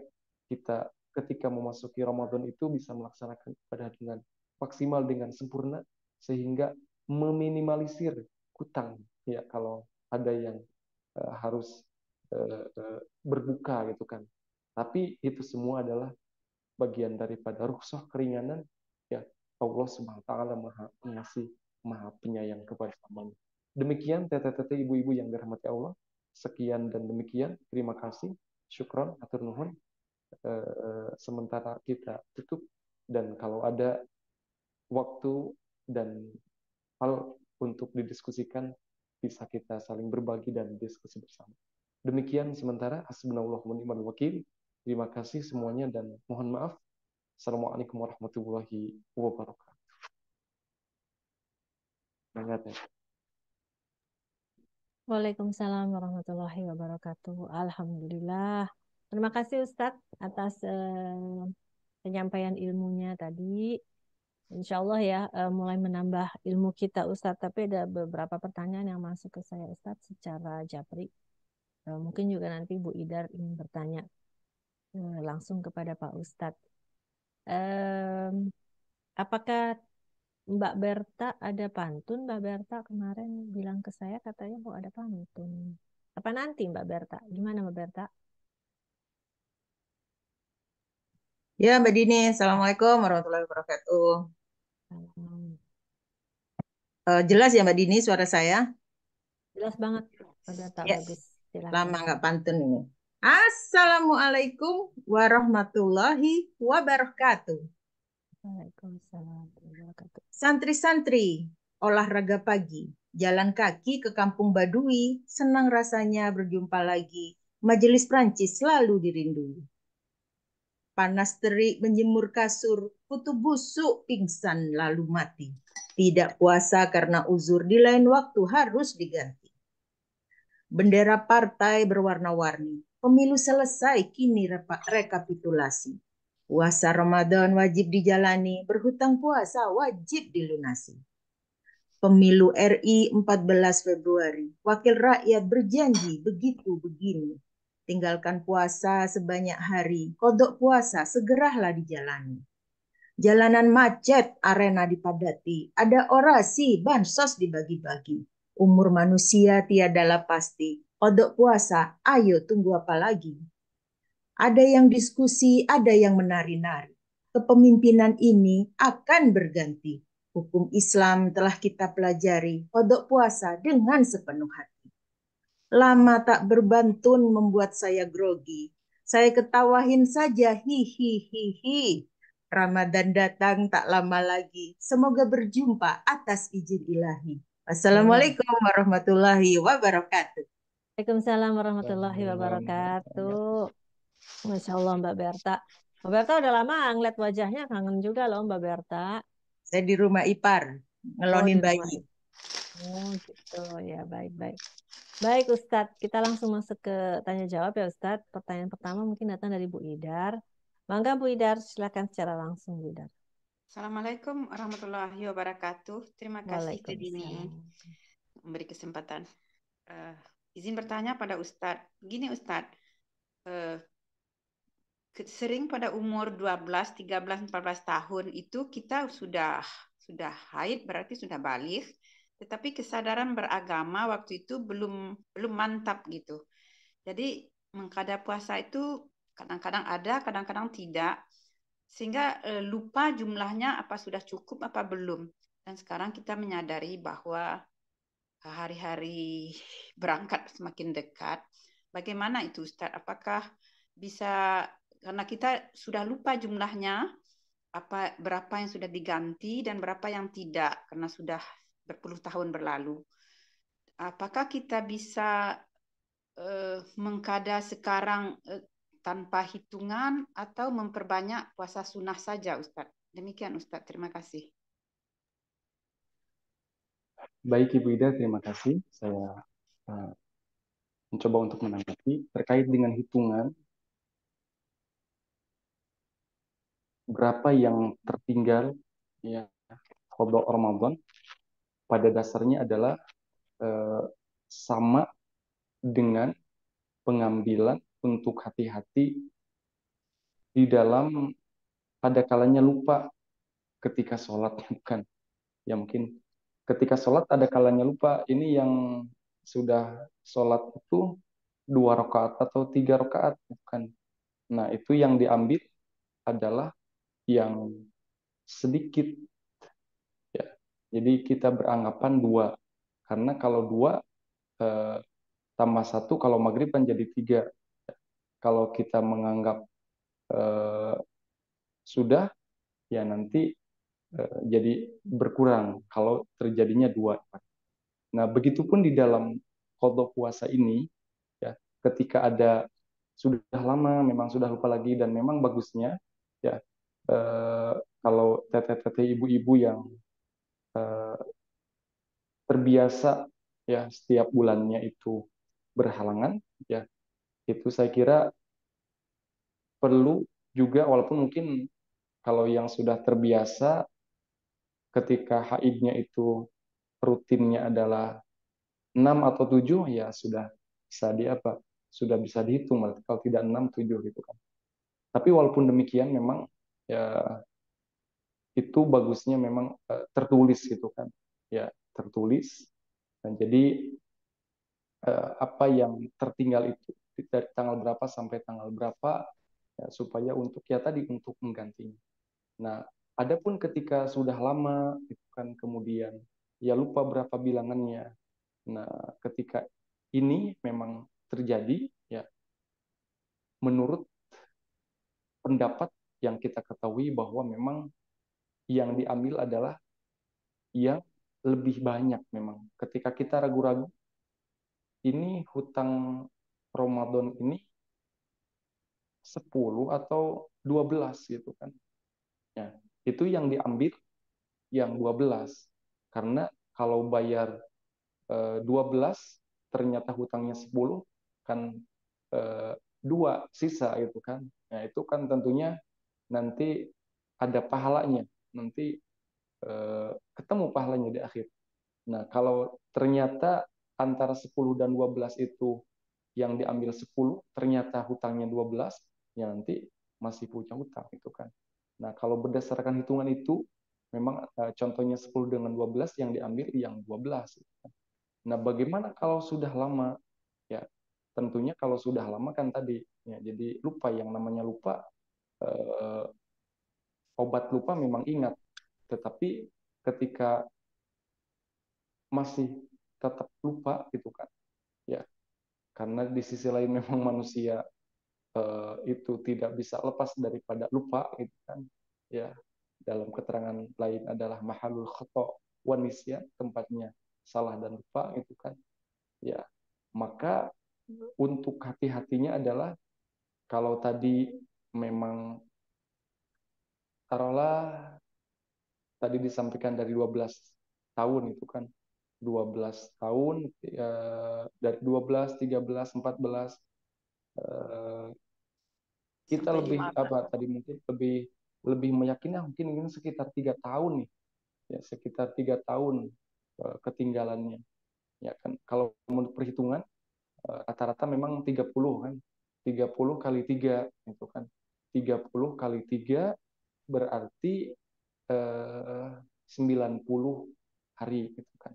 kita ketika memasuki Ramadan itu bisa melaksanakan ibadah dengan maksimal, dengan sempurna, sehingga meminimalisir hutang ya kalau ada yang harus berbuka gitu kan. Tapi itu semua adalah bagian daripada rukhsah, keringanan ya. Allah Subhanahu wa taala Maha Pengasih, Maha Penyayang kepada hambanya. Demikian teteh-teteh, ibu-ibu yang dirahmati Allah. Sekian dan demikian. Terima kasih. Syukron, atur nuhun. Sementara kita tutup, dan kalau ada waktu dan hal untuk didiskusikan, bisa kita saling berbagi dan diskusi bersama. Demikian sementara. Hasbunallah wa ni'mal wakil. Terima kasih semuanya dan mohon maaf. Assalamualaikum warahmatullahi wabarakatuh. Banget ya. Waalaikumsalam warahmatullahi wabarakatuh. Alhamdulillah. Terima kasih Ustadz atas penyampaian ilmunya tadi. Insya Allah ya, mulai menambah ilmu kita Ustadz. Tapi ada beberapa pertanyaan yang masuk ke saya Ustadz secara japri. Mungkin juga nanti Bu Idar ingin bertanya langsung kepada Pak Ustadz. Em, apakah Mbak Berta ada pantun? Mbak Berta kemarin bilang ke saya katanya mau ada pantun. Apa nanti Mbak Berta? Gimana Mbak Berta? Ya, Mbak Dini, Assalamualaikum warahmatullahi wabarakatuh. Hmm, Jelas ya Mbak Dini suara saya? jelas banget Mbak Berta, Yes, bagus. Silakan. lama nggak pantun ini. Assalamualaikum warahmatullahi wabarakatuh. Waalaikumsalam warahmatullahi wabarakatuh. Santri-santri, olahraga pagi, jalan kaki ke kampung Badui, senang rasanya berjumpa lagi. Majelis Prancis selalu dirindui. Panas terik menjemur kasur, kutu busuk pingsan lalu mati. Tidak puasa karena uzur, di lain waktu harus diganti. Bendera partai berwarna-warni. Pemilu selesai, kini rekapitulasi. Puasa Ramadan wajib dijalani, berhutang puasa wajib dilunasi. Pemilu RI 14 Februari, wakil rakyat berjanji begitu begini. Tinggalkan puasa sebanyak hari, kodok puasa segeralah dijalani. Jalanan macet, arena dipadati, ada orasi, bansos dibagi-bagi. Umur manusia tiadalah pasti, kodok puasa, ayo tunggu apa lagi? Ada yang diskusi, ada yang menari-nari. Kepemimpinan ini akan berganti. Hukum Islam telah kita pelajari, kodok puasa dengan sepenuh hati. Lama tak berbantun membuat saya grogi. Saya ketawahin saja, hihihihi. Ramadan datang tak lama lagi. Semoga berjumpa atas izin ilahi. Amin. Wassalamualaikum warahmatullahi wabarakatuh. Waalaikumsalam warahmatullahi wabarakatuh. Masya Allah Mbak Berta. Mbak Berta udah lama ngeliat wajahnya, kangen juga loh Mbak Berta. Saya di rumah ipar, Oh di ngelonin rumah bayi. itu. Oh gitu ya, baik-baik. Baik Ustadz, kita langsung masuk ke tanya jawab ya Ustadz. Pertanyaan pertama mungkin datang dari Bu Idar. Mangga Bu Idar, silakan secara langsung Bu Idar. Assalamualaikum warahmatullahi wabarakatuh. Terima kasih Teh Dini Waalaikumsalam. memberi kesempatan. Eh, izin bertanya pada Ustadz. Begini Ustadz, eh, sering pada umur 12, 13, 14 tahun itu kita sudah haid, berarti sudah balik, tetapi kesadaran beragama waktu itu belum mantap gitu. Jadi mengkada puasa itu kadang-kadang ada, kadang-kadang tidak, sehingga lupa jumlahnya apa sudah cukup apa belum. Dan sekarang kita menyadari bahwa hari-hari berangkat semakin dekat. Bagaimana itu Ustadz? Apakah bisa, karena kita sudah lupa jumlahnya, berapa yang sudah diganti dan berapa yang tidak karena sudah berpuluh tahun berlalu. Apakah kita bisa mengkada sekarang tanpa hitungan atau memperbanyak puasa sunnah saja Ustadz? Demikian Ustadz, terima kasih. Baik Ibu Ida, terima kasih. Saya mencoba untuk menanggapi terkait dengan hitungan berapa yang tertinggal ya qada Ramadan pada dasarnya adalah sama dengan pengambilan untuk hati-hati di dalam pada kalanya lupa ketika sholat, bukan ya, mungkin ketika sholat ada kalanya lupa. Ini yang sudah sholat itu 2 rakaat atau 3 rakaat, bukan. Nah, itu yang diambil adalah yang sedikit ya. Jadi kita beranggapan 2, karena kalau 2 tambah 1 kalau maghrib kan jadi 3. Kalau kita menganggap eh, sudah, ya nanti jadi berkurang kalau terjadinya 2. Nah, begitupun di dalam qada puasa ini, ya, ketika ada sudah lama, memang sudah lupa lagi, dan memang bagusnya, ya, eh, kalau teteh-teteh ibu-ibu yang eh, terbiasa, ya, setiap bulannya itu berhalangan, ya, itu saya kira perlu juga, walaupun mungkin kalau yang sudah terbiasa ketika haidnya itu rutinnya adalah 6 atau 7, ya sudah bisa di apa? Sudah bisa dihitung berarti kalau tidak 6 7 gitu kan. Tapi walaupun demikian memang ya itu bagusnya memang tertulis gitu kan. Ya, tertulis. Dan jadi apa yang tertinggal itu dari tanggal berapa sampai tanggal berapa, ya, supaya untuk ya tadi untuk menggantinya. Nah, adapun ketika sudah lama itu kan kemudian ya lupa berapa bilangannya. Nah, ketika ini memang terjadi, ya, menurut pendapat yang kita ketahui bahwa memang yang diambil adalah yang lebih banyak memang. Ketika kita ragu-ragu, ini hutang Ramadan ini 10 atau 12 gitu kan. Ya, itu yang diambil yang 12. Karena kalau bayar 12 ternyata hutangnya 10 kan, 2 sisa gitu kan. Nah, itu kan tentunya nanti ada pahalanya. Nanti ketemu pahalanya di akhir. Nah, kalau ternyata antara 10 dan 12 itu yang diambil 10, ternyata hutangnya 12, ya nanti masih punya hutang itu kan. Nah, kalau berdasarkan hitungan itu, memang contohnya 10 dengan 12 yang diambil yang 12. Nah, bagaimana kalau sudah lama? Ya, tentunya kalau sudah lama kan tadi, ya, jadi lupa, yang namanya lupa, eh, obat lupa memang ingat, tetapi ketika masih tetap lupa gitu kan, ya, karena di sisi lain memang manusia itu tidak bisa lepas daripada lupa gitu kan, ya, dalam keterangan lain adalah mahalul khata wa nisyan, tempatnya salah dan lupa itu kan, ya, maka untuk hati-hatinya adalah kalau tadi memang taruhlah tadi disampaikan dari 12 tahun itu kan, 12 tahun, dari 12, 13, 14, kita Sampai lebih 15. apa tadi mungkin lebih lebih meyakini mungkin ini sekitar 3 tahun nih, ya sekitar 3 tahun ketinggalannya. Ya kan, kalau menurut perhitungan rata-rata memang 30 kan, 30 kali 3 itu kan, 30 kali 3 berarti 90 hari gitu kan.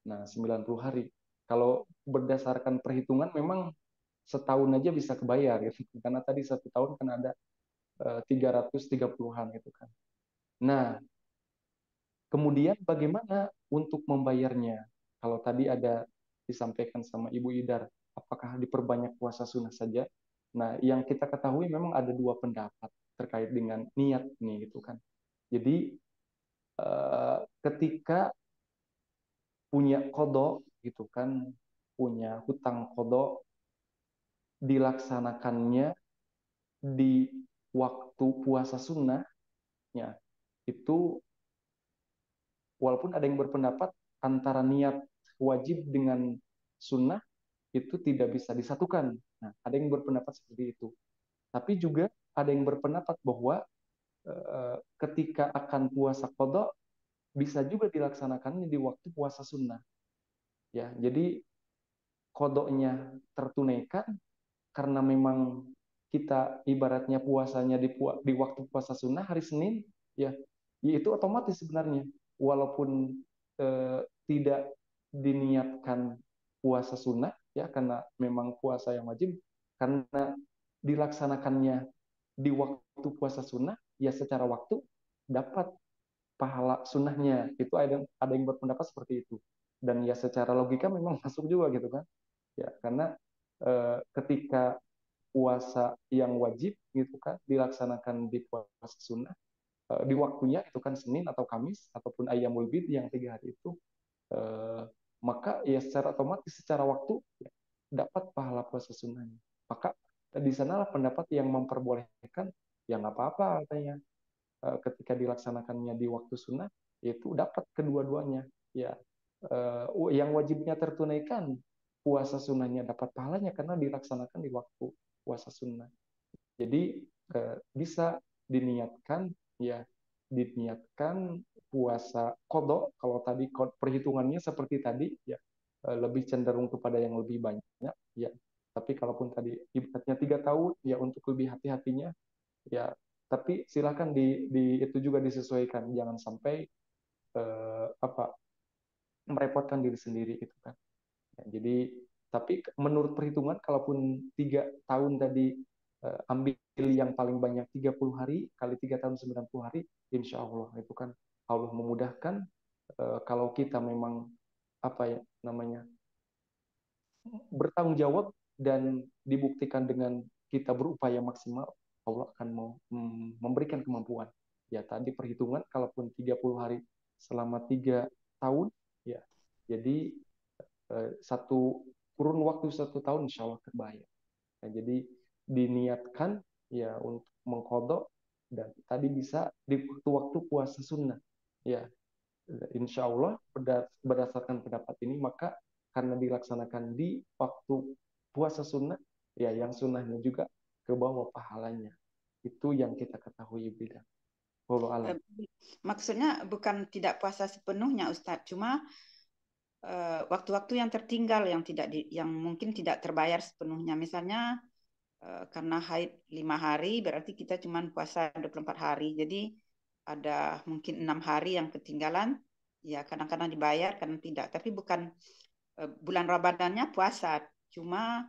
Nah, 90 hari. Kalau berdasarkan perhitungan memang setahun aja bisa kebayar gitu. Karena tadi 1 tahun kan ada 330-an gitu kan. Nah, kemudian bagaimana untuk membayarnya? Kalau tadi ada disampaikan sama Ibu Idar, apakah diperbanyak puasa sunnah saja? Nah, yang kita ketahui memang ada dua pendapat terkait dengan niat nih gitu kan. Jadi ketika punya kodok gitu kan, punya hutang kodok, dilaksanakannya di waktu puasa sunnah, ya itu walaupun ada yang berpendapat antara niat wajib dengan sunnah itu tidak bisa disatukan. Nah, ada yang berpendapat seperti itu. Tapi juga ada yang berpendapat bahwa ketika akan puasa qadha bisa juga dilaksanakannya di waktu puasa sunnah. Ya, jadi qadha-nya tertunaikan karena memang kita ibaratnya puasanya di waktu puasa sunnah hari Senin, ya, itu otomatis sebenarnya walaupun tidak diniatkan puasa sunnah, ya karena memang puasa yang wajib, karena dilaksanakannya di waktu puasa sunnah, ya secara waktu dapat pahala sunnahnya. Itu ada yang berpendapat seperti itu. Dan ya secara logika memang masuk juga gitu kan. Ya, karena ketika puasa yang wajib gitu kan dilaksanakan di puasa sunnah di waktunya itu kan Senin atau Kamis ataupun Ayyamul Bid yang 3 hari itu eh, maka ya secara otomatis secara waktu ya, dapat pahala puasa sunnahnya. Maka di sanalah pendapat yang memperbolehkan ya nggak apa-apa katanya ketika dilaksanakannya di waktu sunnah yaitu dapat kedua-duanya ya yang wajibnya tertunaikan puasa sunnahnya dapat pahalanya karena dilaksanakan di waktu puasa sunnah. Jadi bisa diniatkan ya diniatkan puasa kodok kalau tadi perhitungannya seperti tadi ya lebih cenderung kepada yang lebih banyak ya. Tapi kalaupun tadi ibaratnya 3 tahun ya untuk lebih hati-hatinya ya. Tapi silakan itu juga disesuaikan jangan sampai apa merepotkan diri sendiri itu kan. Ya, jadi tapi menurut perhitungan kalaupun 3 tahun tadi ambil yang paling banyak 30 hari kali 3 tahun 90 hari, insya Allah itu kan Allah memudahkan kalau kita memang apa ya namanya bertanggung jawab dan dibuktikan dengan kita berupaya maksimal, Allah akan mau memberikan kemampuan. Ya tadi perhitungan kalaupun 30 hari selama 3 tahun ya jadi satu kurun waktu 1 tahun insya Allah terbayar. Nah, jadi diniatkan ya untuk mengkodok dan tadi bisa di waktu puasa sunnah. Ya, insya Allah berdasarkan pendapat ini maka karena dilaksanakan di waktu puasa sunnah, ya yang sunnahnya juga ke bawah pahalanya. Itu yang kita ketahui beda. Wallahu alam. Maksudnya bukan tidak puasa sepenuhnya Ustadz, cuma waktu-waktu yang tertinggal yang mungkin tidak terbayar sepenuhnya. Misalnya karena haid 5 hari berarti kita cuma puasa 24 hari. Jadi ada mungkin 6 hari yang ketinggalan, ya kadang-kadang dibayar, kadang tidak. Tapi bukan bulan Ramadannya puasa, cuma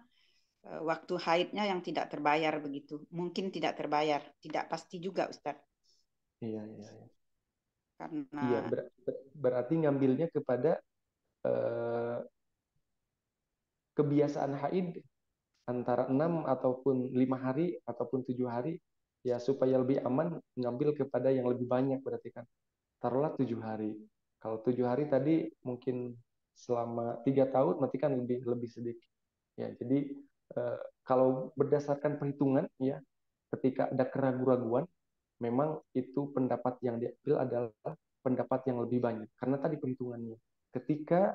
waktu haidnya yang tidak terbayar begitu. Mungkin tidak terbayar, tidak pasti juga Ustadz. Iya, iya, iya. Karena Iya, berarti ngambilnya kepada kebiasaan haid antara 6 ataupun 5 hari ataupun 7 hari ya supaya lebih aman ngambil kepada yang lebih banyak berarti kan taruhlah 7 hari kalau 7 hari tadi mungkin selama 3 tahun berarti kan lebih lebih sedikit ya jadi kalau berdasarkan perhitungan ya ketika ada keraguan-raguan memang itu pendapat yang diambil adalah pendapat yang lebih banyak karena tadi perhitungannya ketika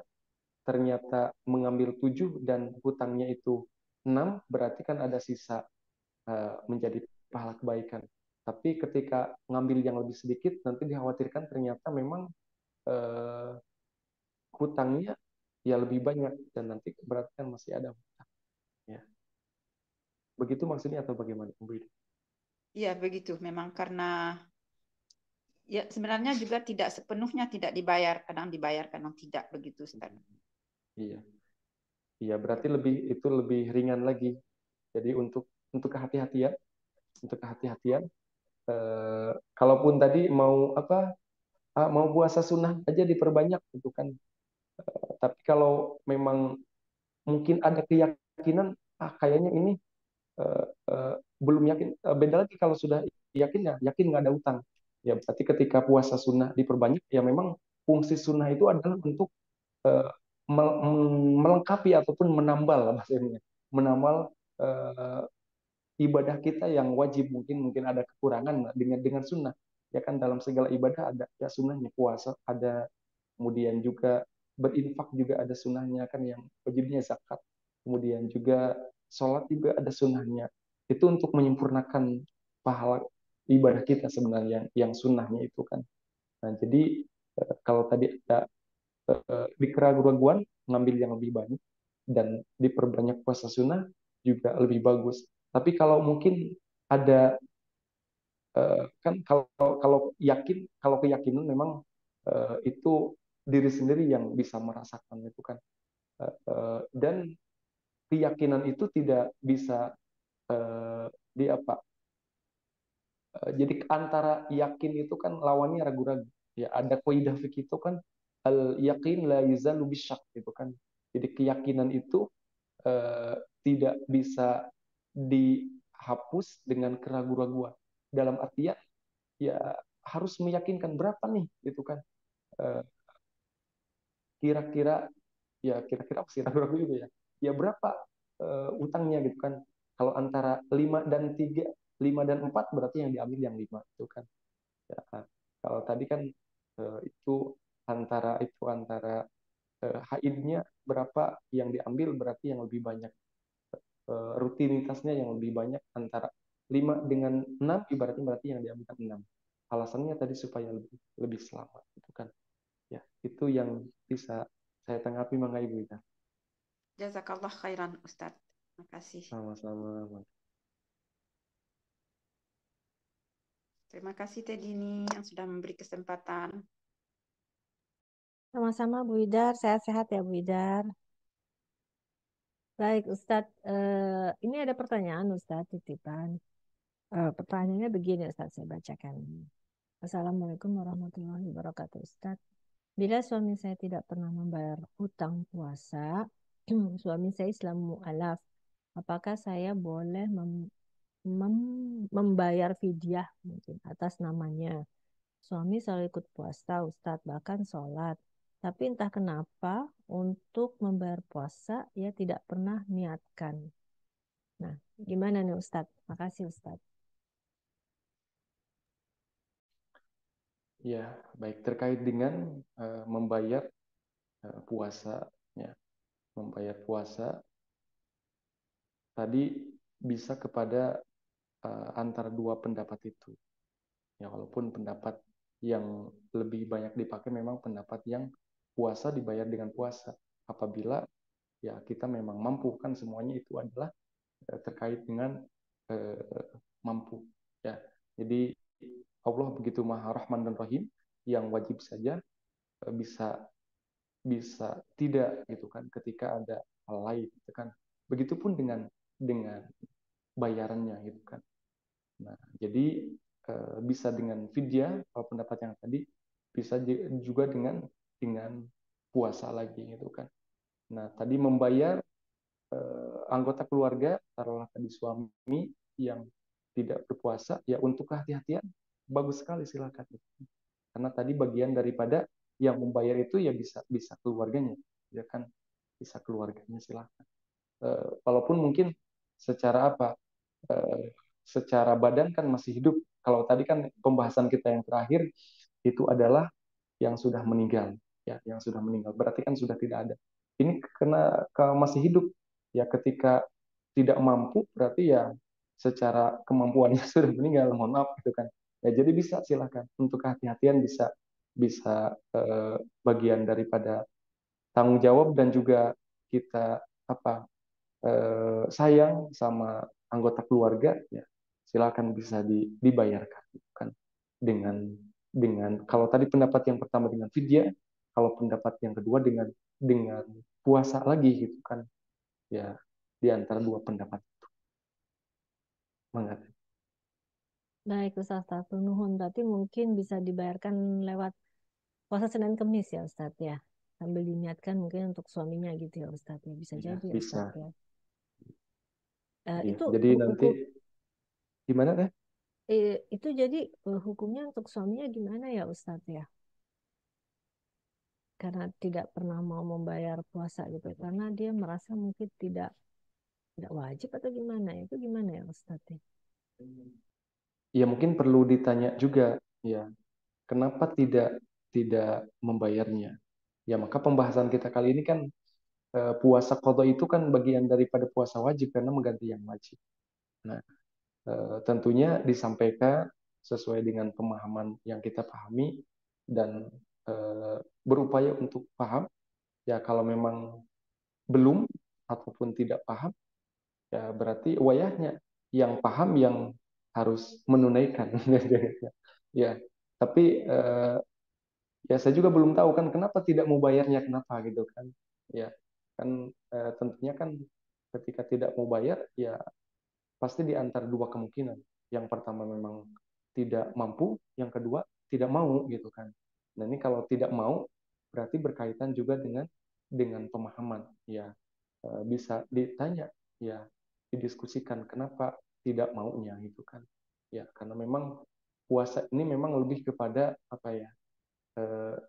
ternyata mengambil 7 dan hutangnya itu 6, berarti kan ada sisa menjadi pahala kebaikan. tapi ketika ngambil yang lebih sedikit nanti dikhawatirkan ternyata memang hutangnya ya lebih banyak dan nanti berarti kan masih ada hutang. Ya. Begitu maksudnya atau bagaimana, Bu Ida? Iya, begitu. Memang karena ya sebenarnya juga tidak sepenuhnya tidak dibayar, kadang dibayar, kadang tidak, begitu, Ustaz. Iya. Iya, berarti itu lebih ringan lagi. Jadi untuk kehati-hatian, kalaupun tadi mau mau puasa sunnah aja diperbanyak gitu kan. Tapi kalau memang mungkin ada keyakinan kayaknya ini belum yakin, beda lagi kalau sudah yakin ya yakin nggak ada utang. Ya berarti ketika puasa sunnah diperbanyak ya memang fungsi sunnah itu adalah untuk eh, melengkapi ataupun menambal bahasanya, menambal eh, ibadah kita yang wajib, mungkin ada kekurangan dengan sunnah. Ya kan dalam segala ibadah ada ya sunnahnya, puasa ada, kemudian juga berinfak juga ada sunnahnya kan, yang wajibnya zakat, kemudian juga sholat juga ada sunnahnya. Itu untuk menyempurnakan pahala ibadah kita sebenarnya yang sunnahnya itu kan. Nah jadi kalau tadi ada di keraguan ngambil yang lebih banyak dan diperbanyak puasa sunnah juga lebih bagus. Tapi kalau mungkin ada kan kalau keyakinan memang itu diri sendiri yang bisa merasakan itu kan. Dan keyakinan itu tidak bisa di apa, jadi antara yakin itu kan lawannya ragu-ragu. Ya ada kaidah fikih itu kan, al yakin la yuzalu bisyak gitu kan. Jadi keyakinan itu tidak bisa dihapus dengan keraguan-raguan. Dalam artian ya harus meyakinkan berapa nih gitu kan. Eh, kira-kira kira-kira apa sih, ragu-ragu juga ya. Ya berapa utangnya gitu kan. Kalau antara 5 dan 3, 5 dan 4 berarti yang diambil yang 5 itu kan. Ya, kalau tadi kan itu antara haidnya berapa yang diambil berarti yang lebih banyak, rutinitasnya yang lebih banyak antara 5 dengan 6 ibaratnya berarti yang diambil 6. Alasannya tadi supaya lebih lebih selamat itu kan. Ya, itu yang bisa saya tanggapi Mangga Ibu Ida. Jazakallah khairan, Ustaz. Terima kasih. Sama-sama. Terima kasih Teh Dini yang sudah memberi kesempatan. Sama-sama Bu Idar, sehat-sehat ya Bu Idar. Baik Ustadz, ini ada pertanyaan Ustadz titipan. Pertanyaannya begini Ustadz, saya bacakan. Assalamualaikum warahmatullahi wabarakatuh Ustadz. Bila suami saya tidak pernah membayar hutang puasa, suami saya Islam mu'alaf, apakah saya boleh membayar fidyah mungkin atas namanya? Suami selalu ikut puasa Ustadz, bahkan sholat. Tapi entah kenapa untuk membayar puasa ia tidak pernah niatkan. Nah, gimana nih Ustadz? Makasih Ustadz. Ya, baik, terkait dengan membayar puasa, ya, membayar puasa tadi bisa kepada antara dua pendapat itu. Ya, walaupun pendapat yang lebih banyak dipakai memang pendapat yang puasa dibayar dengan puasa. Apabila ya kita memang mampu, kan semuanya itu adalah terkait dengan mampu. Ya, jadi Allah begitu Maha Rahman dan Rahim, yang wajib saja bisa bisa tidak gitu kan ketika ada hal lain gitu kan. Begitupun dengan bayarannya gitu kan. Nah, jadi bisa dengan fidyah kalau pendapat yang tadi, bisa juga dengan puasa lagi gitu kan. Nah, tadi membayar anggota keluarga, taruhlah tadi suami yang tidak berpuasa, ya untuk kehati-hatian bagus sekali, silakan. Karena tadi bagian daripada yang membayar itu ya bisa bisa keluarganya, ya kan, bisa keluarganya, silakan. Walaupun mungkin secara apa, secara badan kan masih hidup. Kalau tadi kan pembahasan kita yang terakhir itu adalah yang sudah meninggal, ya, yang sudah meninggal. Berarti kan sudah tidak ada. Ini karena masih hidup, ya ketika tidak mampu berarti ya secara kemampuannya sudah meninggal, mohon maaf gitu kan. Ya, jadi bisa silakan untuk kehati-hatian bisa bagian daripada tanggung jawab dan juga kita apa sayang sama anggota keluarga, ya silakan bisa dibayarkan gitu kan dengan kalau tadi pendapat yang pertama dengan fidyah, kalau pendapat yang kedua dengan puasa lagi gitu kan, ya di antara dua pendapat itu. Mangga. Baik Ustaz, satu nuhun. Berarti mungkin bisa dibayarkan lewat puasa Senin Kemis ya Ustaz ya. Sambil diniatkan mungkin untuk suaminya gitu ya Ustaz ya. Bisa Ya, jadi ya Ustaz bisa. ya. Iya. Itu Jadi nanti hukum gimana teh? itu jadi hukumnya untuk suaminya gimana ya Ustaz ya? Karena tidak pernah mau membayar puasa gitu. Karena dia merasa mungkin tidak wajib atau gimana? Itu gimana ya Ustaz ya? Ya mungkin perlu ditanya juga, ya kenapa tidak membayarnya? Ya maka pembahasan kita kali ini kan puasa qadha itu kan bagian daripada puasa wajib karena mengganti yang wajib. Nah, tentunya disampaikan sesuai dengan pemahaman yang kita pahami dan berupaya untuk paham. Ya kalau memang belum ataupun tidak paham, ya berarti wayahnya yang paham yang harus menunaikan. Ya, tapi ya saya juga belum tahu kan kenapa tidak mau bayarnya, kenapa gitu kan. Ya, kan tentunya kan ketika tidak mau bayar ya pasti di antara dua kemungkinan. Yang pertama memang tidak mampu, yang kedua tidak mau gitu kan. Nah, ini kalau tidak mau berarti berkaitan juga dengan pemahaman. Ya, bisa ditanya, ya didiskusikan kenapa tidak maunya gitu kan. Ya, karena memang puasa ini memang lebih kepada apa ya?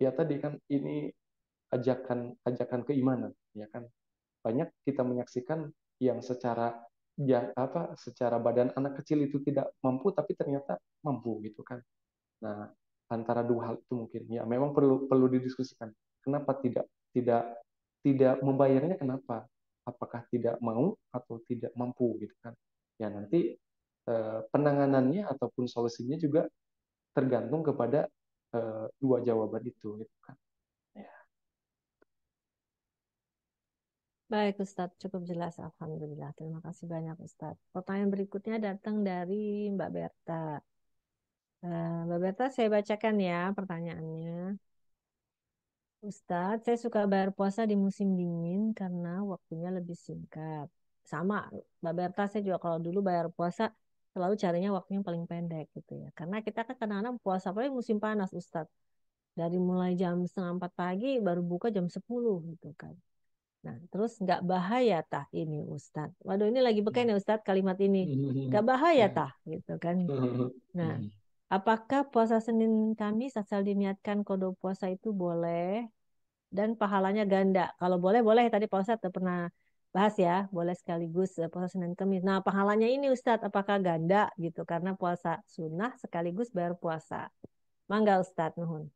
Ya tadi kan ini ajakan ajakan keimanan, ya kan. Banyak kita menyaksikan yang secara ya apa secara badan anak kecil itu tidak mampu tapi ternyata mampu gitu kan. Nah, antara dua hal itu mungkin ya memang perlu perlu didiskusikan. Kenapa tidak tidak membayarnya, kenapa? Apakah tidak mau atau tidak mampu gitu kan. Ya nanti penanganannya ataupun solusinya juga tergantung kepada dua jawaban itu gitu kan. Ya. Baik Ustadz, cukup jelas. Alhamdulillah. Terima kasih banyak Ustadz. Pertanyaan berikutnya datang dari Mbak Berta. Mbak Berta, saya bacakan ya pertanyaannya. Ustadz, saya suka bayar puasa di musim dingin karena waktunya lebih singkat. Sama, Mbak Berta, saya juga kalau dulu bayar puasa selalu carinya waktunya paling pendek gitu ya. Karena kita kan kadang-kadang puasa apalagi musim panas Ustadz. Dari mulai jam setengah 4 pagi baru buka jam 10 gitu kan. Nah, terus nggak bahaya tah ini Ustadz. Waduh, ini lagi beken ya Ustadz kalimat ini. Nggak bahaya tah gitu kan. Nah, apakah puasa Senin Kamis asal diniatkan kodo puasa itu boleh dan pahalanya ganda? Kalau boleh, boleh. Tadi Pak Ustadz udah pernah bahas ya. Boleh sekaligus puasa Senin Kamis. Nah, pahalanya ini Ustadz apakah ganda gitu? Karena puasa sunnah sekaligus bayar puasa. Mangga Ustadz, nuhun.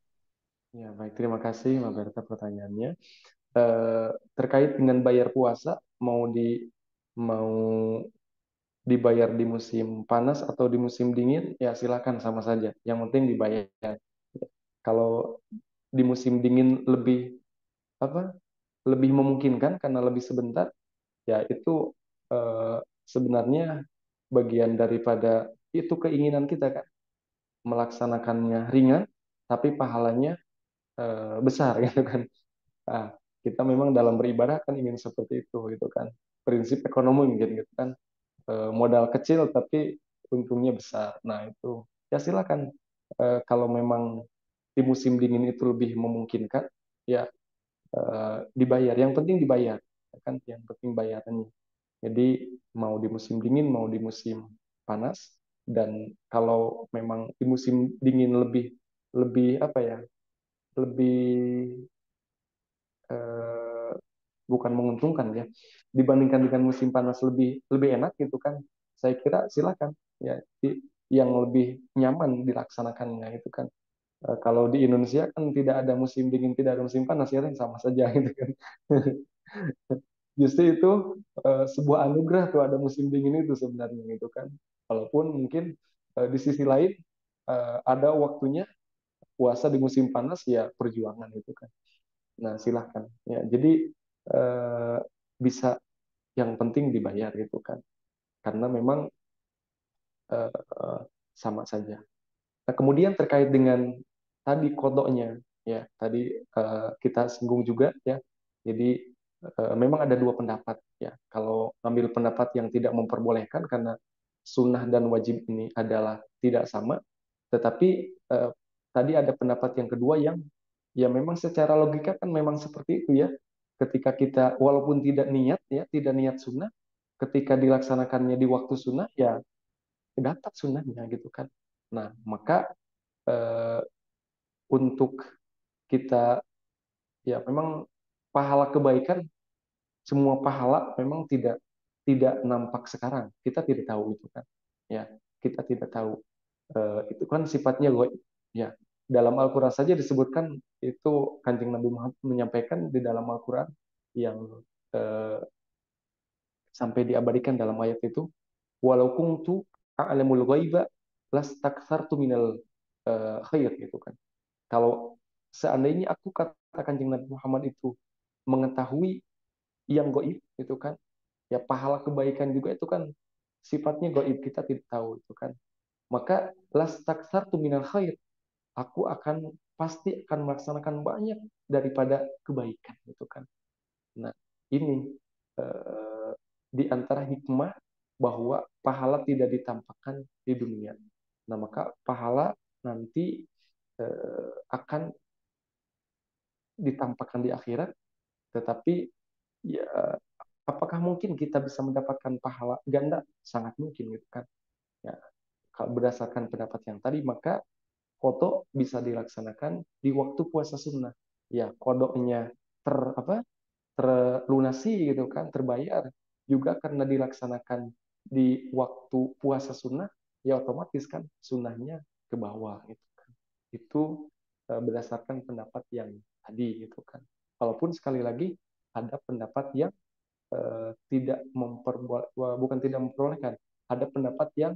Ya, baik, terima kasih Mbak Berta pertanyaannya. Terkait dengan bayar puasa mau dibayar di musim panas atau di musim dingin, ya silakan sama saja. Yang penting dibayar. Kalau di musim dingin lebih apa? Lebih memungkinkan karena lebih sebentar, ya itu sebenarnya bagian daripada itu keinginan kita kan melaksanakannya ringan tapi pahalanya besar gitu kan. Nah, kita memang dalam beribadah kan ingin seperti itu gitu kan. Prinsip ekonomi mungkin gitu kan. Modal kecil tapi untungnya besar. Nah, itu ya silakan. Kalau memang di musim dingin itu lebih memungkinkan, ya dibayar. Yang penting dibayar, ya kan? Yang penting bayarannya. Jadi mau di musim dingin, mau di musim panas, dan kalau memang di musim dingin lebih lebih apa ya? Lebih eh, bukan menguntungkan ya dibandingkan dengan musim panas lebih lebih enak gitu kan, saya kira silakan ya yang lebih nyaman dilaksanakannya itu kan. Kalau di Indonesia kan tidak ada musim dingin tidak ada musim panas ya kan sama saja gitu kan. Justru itu sebuah anugerah tuh ada musim dingin itu sebenarnya gitu kan. Walaupun mungkin di sisi lain ada waktunya puasa di musim panas ya perjuangan itu kan. Nah, silahkan ya. Jadi bisa, yang penting dibayar gitu kan. Karena memang sama saja. Nah, kemudian terkait dengan tadi kodoknya, ya tadi kita singgung juga ya. Jadi memang ada dua pendapat ya. Kalau ambil pendapat yang tidak memperbolehkan karena sunnah dan wajib ini adalah tidak sama, tetapi tadi ada pendapat yang kedua yang ya memang secara logika kan memang seperti itu ya. Ketika kita walaupun tidak niat ya, tidak niat sunnah, ketika dilaksanakannya di waktu sunnah ya dapat sunnahnya gitu kan. Nah, maka eh, untuk kita ya memang pahala kebaikan, semua pahala memang tidak tidak nampak sekarang, kita tidak tahu itu kan ya, kita tidak tahu. Itu kan sifatnya gaib ya. Dalam Al-Quran saja disebutkan itu, Kanjeng Nabi Muhammad menyampaikan di dalam Al-Quran yang eh, sampai diabadikan dalam ayat itu, walau kuntu a'lamul ghaiba lastakthartu minal khair gitu kan. Kalau seandainya aku, kata Kanjeng Nabi Muhammad, itu mengetahui yang goib itu kan, ya pahala kebaikan juga itu kan sifatnya goib, kita tidak tahu itu kan. Maka lastakthartu minal khair, aku akan pasti akan melaksanakan banyak daripada kebaikan itu kan. Nah, ini eh, di antara hikmah bahwa pahala tidak ditampakkan di dunia. Nah, maka pahala nanti akan ditampakkan di akhirat, tetapi ya apakah mungkin kita bisa mendapatkan pahala ganda? Sangat mungkin gitu kan. Ya, kalau berdasarkan pendapat yang tadi, maka qada bisa dilaksanakan di waktu puasa sunnah. Ya, qadanya terlunasi gitu kan, terbayar juga karena dilaksanakan di waktu puasa sunnah, ya otomatis kan sunnahnya ke bawah gitu kan. Itu berdasarkan pendapat yang tadi gitu kan. Walaupun sekali lagi ada pendapat yang tidak bukan tidak memperbolehkan, ada pendapat yang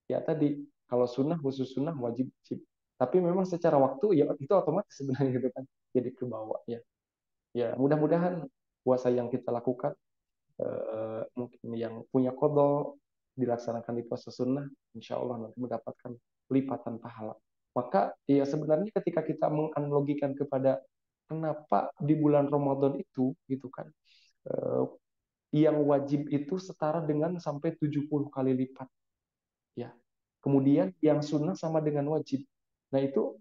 ya tadi kalau sunnah khusus sunnah wajib wajib, tapi memang secara waktu ya itu otomatis sebenarnya gitu kan, jadi ke bawah ya. Ya mudah-mudahan puasa yang kita lakukan mungkin yang punya qada dilaksanakan di puasa sunnah, insya Allah nanti mendapatkan lipatan pahala. Maka ya sebenarnya ketika kita menganalogikan kepada kenapa di bulan Ramadan itu gitu kan, eh, yang wajib itu setara dengan sampai 70 kali lipat ya. Kemudian yang sunnah sama dengan wajib. Nah itu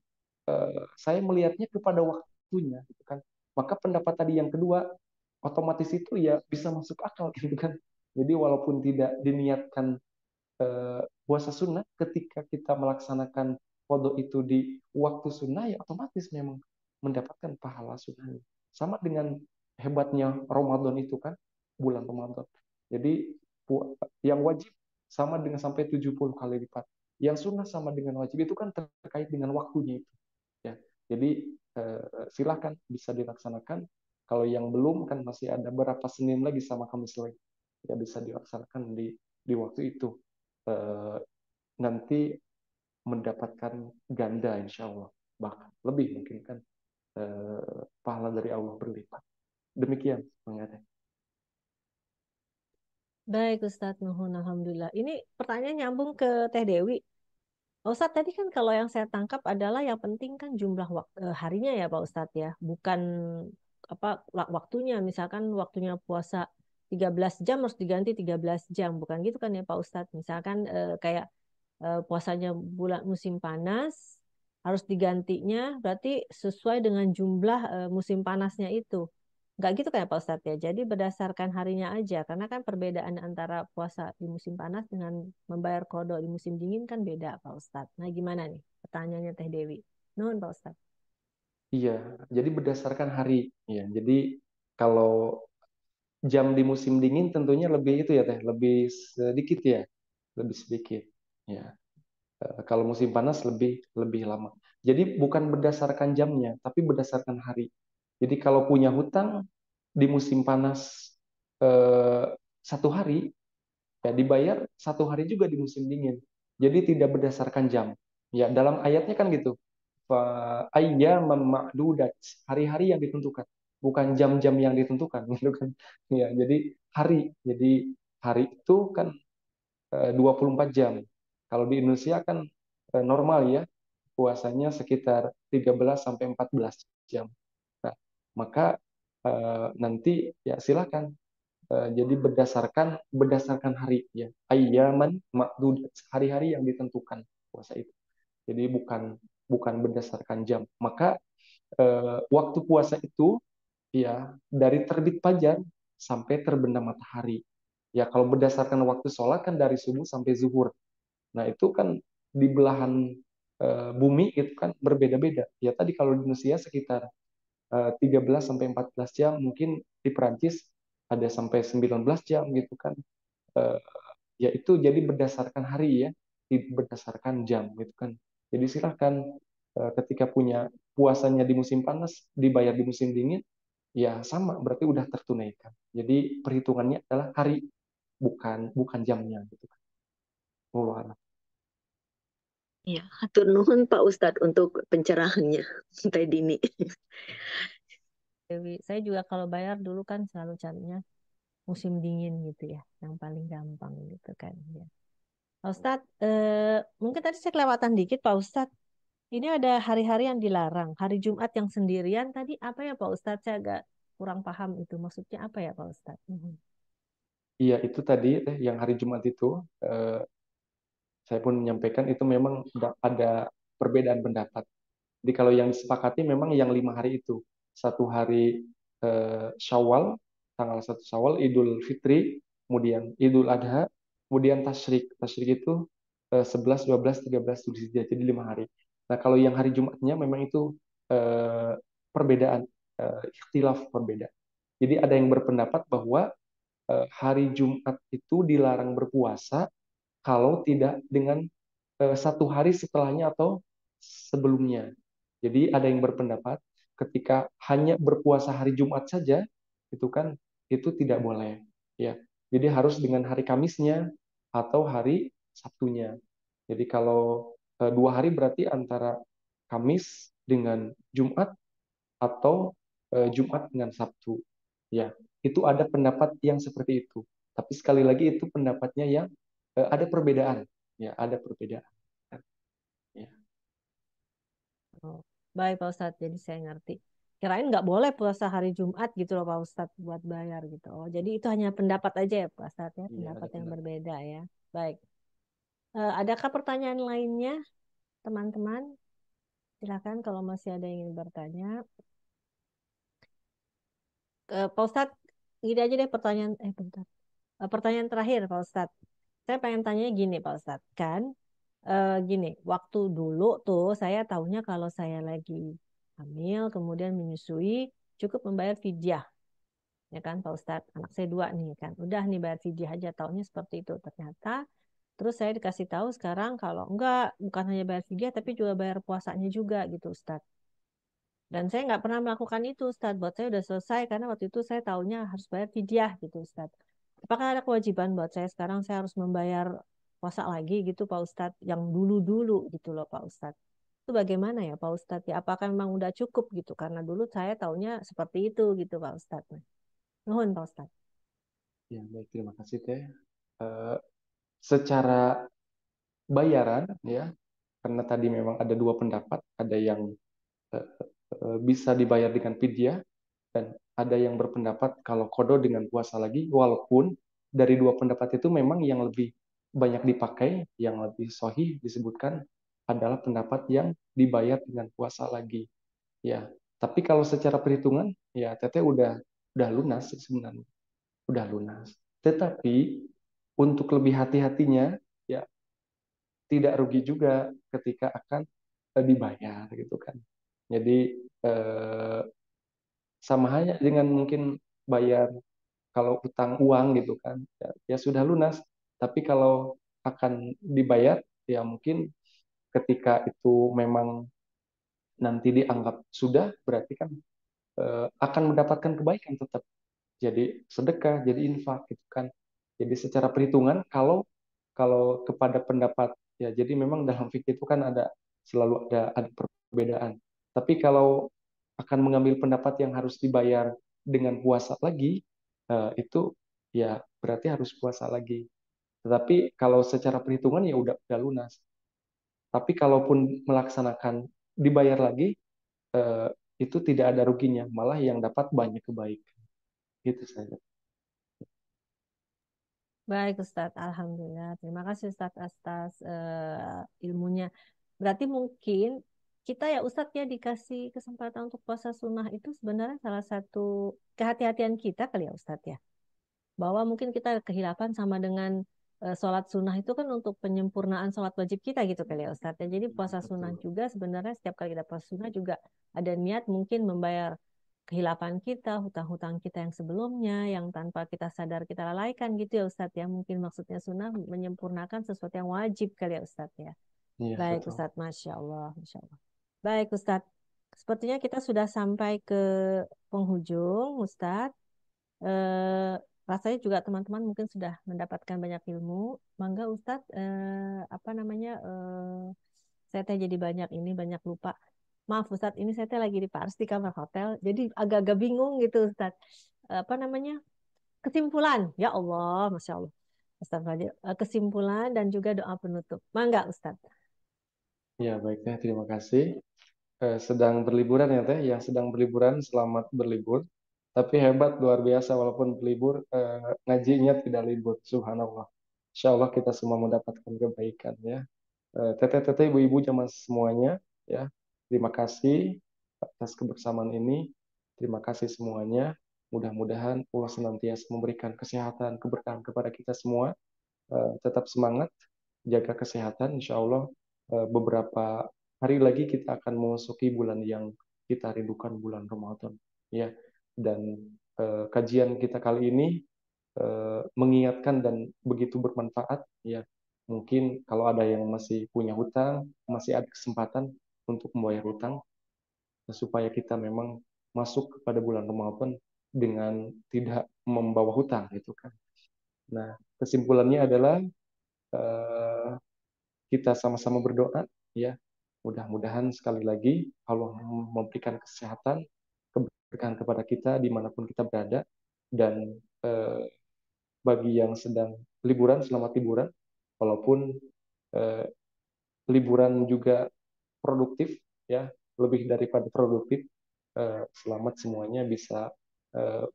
saya melihatnya kepada waktunya gitu kan. Maka pendapat tadi yang kedua otomatis itu ya bisa masuk akal gitu kan. Jadi walaupun tidak diniatkan puasa sunnah, ketika kita melaksanakan qada itu di waktu sunnah ya otomatis memang mendapatkan pahala sunnahnya. Sama dengan hebatnya Ramadan itu kan, bulan Ramadan. Jadi yang wajib sama dengan sampai 70 kali lipat. Yang sunnah sama dengan wajib itu kan terkait dengan waktunya itu. Ya. Jadi silakan bisa dilaksanakan. Kalau yang belum kan masih ada berapa Senin lagi sama Kamis lagi. Ya bisa dilaksanakan di waktu itu. Eh, Nanti mendapatkan ganda insya Allah. Bahkan lebih mungkin kan pahala dari Allah berlipat. Demikian mengenai. Baik Ustadz Nuhun, Alhamdulillah. Ini pertanyaan nyambung ke Teh Dewi. Ustadz tadi kan kalau yang saya tangkap adalah yang penting kan jumlah harinya ya Pak Ustadz ya, bukan apa waktunya. Misalkan waktunya puasa 13 jam harus diganti 13 jam, bukan gitu kan ya Pak Ustadz. Misalkan kayak puasanya bulan musim panas harus digantinya berarti sesuai dengan jumlah musim panasnya itu. Nggak gitu kan ya Pak Ustadz ya. Jadi berdasarkan harinya aja. Karena kan perbedaan antara puasa di musim panas dengan membayar kodo di musim dingin kan beda Pak Ustadz. Nah gimana nih pertanyaannya Teh Dewi? Nuhun Pak Ustadz. Iya, jadi berdasarkan hari. Ya, jadi kalau jam di musim dingin tentunya lebih itu ya Teh, lebih sedikit ya, lebih sedikit. Ya, kalau musim panas lebih lebih lama. Jadi bukan berdasarkan jamnya, tapi berdasarkan hari. Jadi kalau punya hutang di musim panas eh, 1 hari, ya dibayar 1 hari juga di musim dingin. Jadi tidak berdasarkan jam. Ya, dalam ayatnya kan gitu. Fa ayyaman ma'dudat, hari-hari yang ditentukan, bukan jam-jam yang ditentukan gitu kan. Ya, jadi hari. Jadi hari itu kan 24 jam. Kalau di Indonesia kan normal ya, puasanya sekitar 13 sampai 14 jam. Nah, maka nanti ya silakan. Jadi berdasarkan hari ya. Ayyaman ma'dudat, hari-hari yang ditentukan puasa itu. Jadi bukan bukan berdasarkan jam. Maka waktu puasa itu ya dari terbit fajar sampai terbenam matahari. Ya kalau berdasarkan waktu sholat kan dari subuh sampai zuhur. Nah itu kan di belahan bumi itu kan berbeda-beda. Ya tadi kalau di Indonesia sekitar 13 sampai 14 jam, mungkin di Perancis ada sampai 19 jam gitu kan. Eh, Ya itu jadi berdasarkan hari ya, berdasarkan jam gitu kan. Jadi silahkan ketika punya puasanya di musim panas dibayar di musim dingin, ya sama berarti udah tertunaikan. Jadi perhitungannya adalah hari, bukan bukan jamnya gitu kan. Wallahu a'lam. Ya, hatur nuhun Pak Ustadz untuk pencerahannya Teh Dini. Dewi, saya juga kalau bayar dulu kan selalu carinya musim dingin gitu ya, yang paling gampang gitu kan. Ya. Pak Ustadz, mungkin tadi saya kelewatan dikit Pak Ustadz. Ini ada hari-hari yang dilarang. Hari Jumat yang sendirian tadi apa ya Pak Ustadz? Saya agak kurang paham itu. Maksudnya apa ya Pak Ustadz? Iya itu tadi yang hari Jumat itu saya pun menyampaikan itu memang ada perbedaan pendapat. Jadi kalau yang disepakati memang yang 5 hari itu. 1 hari Syawal, tanggal 1 Syawal, Idul Fitri, kemudian Idul Adha, kemudian Tasyrik. Tasyrik itu 11, 12, 13 Zulhijjah, jadi 5 hari. Nah kalau yang hari Jumatnya memang itu eh, perbedaan, ikhtilaf perbedaan. Jadi ada yang berpendapat bahwa hari Jumat itu dilarang berpuasa kalau tidak dengan 1 hari setelahnya atau sebelumnya. Jadi ada yang berpendapat ketika hanya berpuasa hari Jumat saja itu kan itu tidak boleh ya. Jadi harus dengan hari Kamisnya atau hari Sabtunya. Jadi kalau 2 hari berarti antara Kamis dengan Jumat atau Jumat dengan Sabtu. Ya, itu ada pendapat yang seperti itu. Tapi sekali lagi itu pendapatnya yang ada perbedaan. Ya, ada perbedaan. Ya. Oh, baik Pak Ustadz, jadi saya ngerti. Kirain nggak boleh puasa hari Jumat gitu loh Pak Ustadz buat bayar gitu. Oh, jadi itu hanya pendapat aja ya Pak Ustadz ya, Iya, ada pendapat yang pendapat. berbeda ya. Baik. Adakah pertanyaan lainnya teman-teman? Silakan kalau masih ada yang ingin bertanya. Pak Ustadz, gini aja deh pertanyaan, bentar. Pertanyaan terakhir Pak Ustadz. Saya pengen tanya gini Pak Ustadz, kan gini, waktu dulu tuh saya tahunya kalau saya lagi hamil, kemudian menyusui, cukup membayar fidyah. Ya kan Pak Ustadz, anak saya 2 nih kan. Udah nih bayar fidyah aja, tahunya seperti itu. Ternyata, terus saya dikasih tahu sekarang kalau enggak, bukan hanya bayar fidyah, tapi juga bayar puasanya juga gitu Ustadz. Dan saya nggak pernah melakukan itu Ustadz. Buat saya udah selesai, karena waktu itu saya tahunya harus bayar fidyah gitu Ustadz. Apakah ada kewajiban buat saya sekarang saya harus membayar puasa lagi gitu Pak Ustadz, yang dulu-dulu gitu loh Pak Ustadz. Itu bagaimana ya Pak Ustadz ya? Apakah memang udah cukup gitu? Karena dulu saya taunya seperti itu gitu Pak Ustadz. Nuhun Pak Ustadz. Ya, baik, terima kasih Teh. Eh, Secara bayaran ya, karena tadi memang ada dua pendapat, ada yang eh, bisa dibayar dengan fidyah dan ada yang berpendapat kalau kodo dengan puasa lagi, walaupun dari dua pendapat itu memang yang lebih banyak dipakai, yang lebih sahih disebutkan adalah pendapat yang dibayar dengan puasa lagi. Ya, tapi kalau secara perhitungan, ya Teteh udah lunas sebenarnya, udah lunas. Tetapi untuk lebih hati-hatinya, ya tidak rugi juga ketika akan dibayar gitu kan. Jadi sama halnya dengan mungkin bayar kalau utang uang gitu kan, ya sudah lunas. Tapi kalau akan dibayar, ya mungkin ketika itu memang nanti dianggap sudah, berarti kan akan mendapatkan kebaikan tetap. jadi sedekah, jadi infak gitu kan. Jadi secara perhitungan kalau kalau kepada pendapat ya, jadi memang dalam fikih itu kan selalu ada perbedaan. Tapi kalau akan mengambil pendapat yang harus dibayar dengan puasa lagi, itu ya berarti harus puasa lagi. Tetapi kalau secara perhitungan ya udah lunas. Tapi kalaupun melaksanakan dibayar lagi, eh, itu tidak ada ruginya, malah yang dapat banyak kebaikan. Gitu saja. Baik Ustadz, Alhamdulillah. Terima kasih Ustadz atas ilmunya. Berarti mungkin kita ya Ustadz ya dikasih kesempatan untuk puasa sunnah itu sebenarnya salah satu kehati-hatian kita kali ya Ustadz ya. Bahwa mungkin kita kehilapan sama dengan sholat sunnah itu kan untuk penyempurnaan sholat wajib kita gitu kali ya Ustadz ya. Jadi puasa sunnah Betul. juga sebenarnya setiap kali kita puasa sunnah juga ada niat mungkin membayar kehilapan kita, hutang-hutang kita yang sebelumnya, yang tanpa kita sadar kita lalaikan gitu ya Ustadz ya. Mungkin maksudnya sunnah menyempurnakan sesuatu yang wajib kali ya Ustadz ya. Iya, Baik betul. Ustadz, Masya Allah, Masya Allah. Baik Ustadz, sepertinya kita sudah sampai ke penghujung Ustadz. Eh, Rasanya juga teman-teman mungkin sudah mendapatkan banyak ilmu. Mangga Ustadz, apa namanya? Saya teh jadi banyak lupa. Maaf Ustadz, ini saya teh lagi di Paris di kamar hotel, jadi agak-agak bingung gitu Ustadz. Apa namanya? Kesimpulan, ya Allah, Masya Allah. Astagfirullahaladzim. Kesimpulan dan juga doa penutup. Mangga Ustadz. Ya, baiknya terima kasih. Sedang berliburan ya Teh, yang sedang berliburan selamat berlibur. Tapi hebat luar biasa walaupun berlibur, ngajinya tidak libur. Subhanallah. Insya Allah kita semua mendapatkan kebaikan ya. Teteh-teteh, ibu-ibu jamaah semuanya ya. Terima kasih atas kebersamaan ini. Terima kasih semuanya. Mudah-mudahan Allah senantiasa memberikan kesehatan, keberkahan kepada kita semua. Tetap semangat, jaga kesehatan. Insya Allah beberapa hari lagi kita akan memasuki bulan yang kita rindukan, bulan Ramadan. Ya, dan kajian kita kali ini mengingatkan dan begitu bermanfaat. Ya, mungkin kalau ada yang masih punya hutang, masih ada kesempatan untuk membayar hutang, supaya kita memang masuk kepada bulan Ramadan dengan tidak membawa hutang, gitu kan. Nah, kesimpulannya adalah eh, kita sama-sama berdoa ya. Mudah-mudahan sekali lagi Allah memberikan kesehatan, keberkahan kepada kita dimanapun kita berada, dan eh, bagi yang sedang liburan, selamat liburan, walaupun eh, liburan juga produktif ya, lebih daripada produktif. Selamat semuanya bisa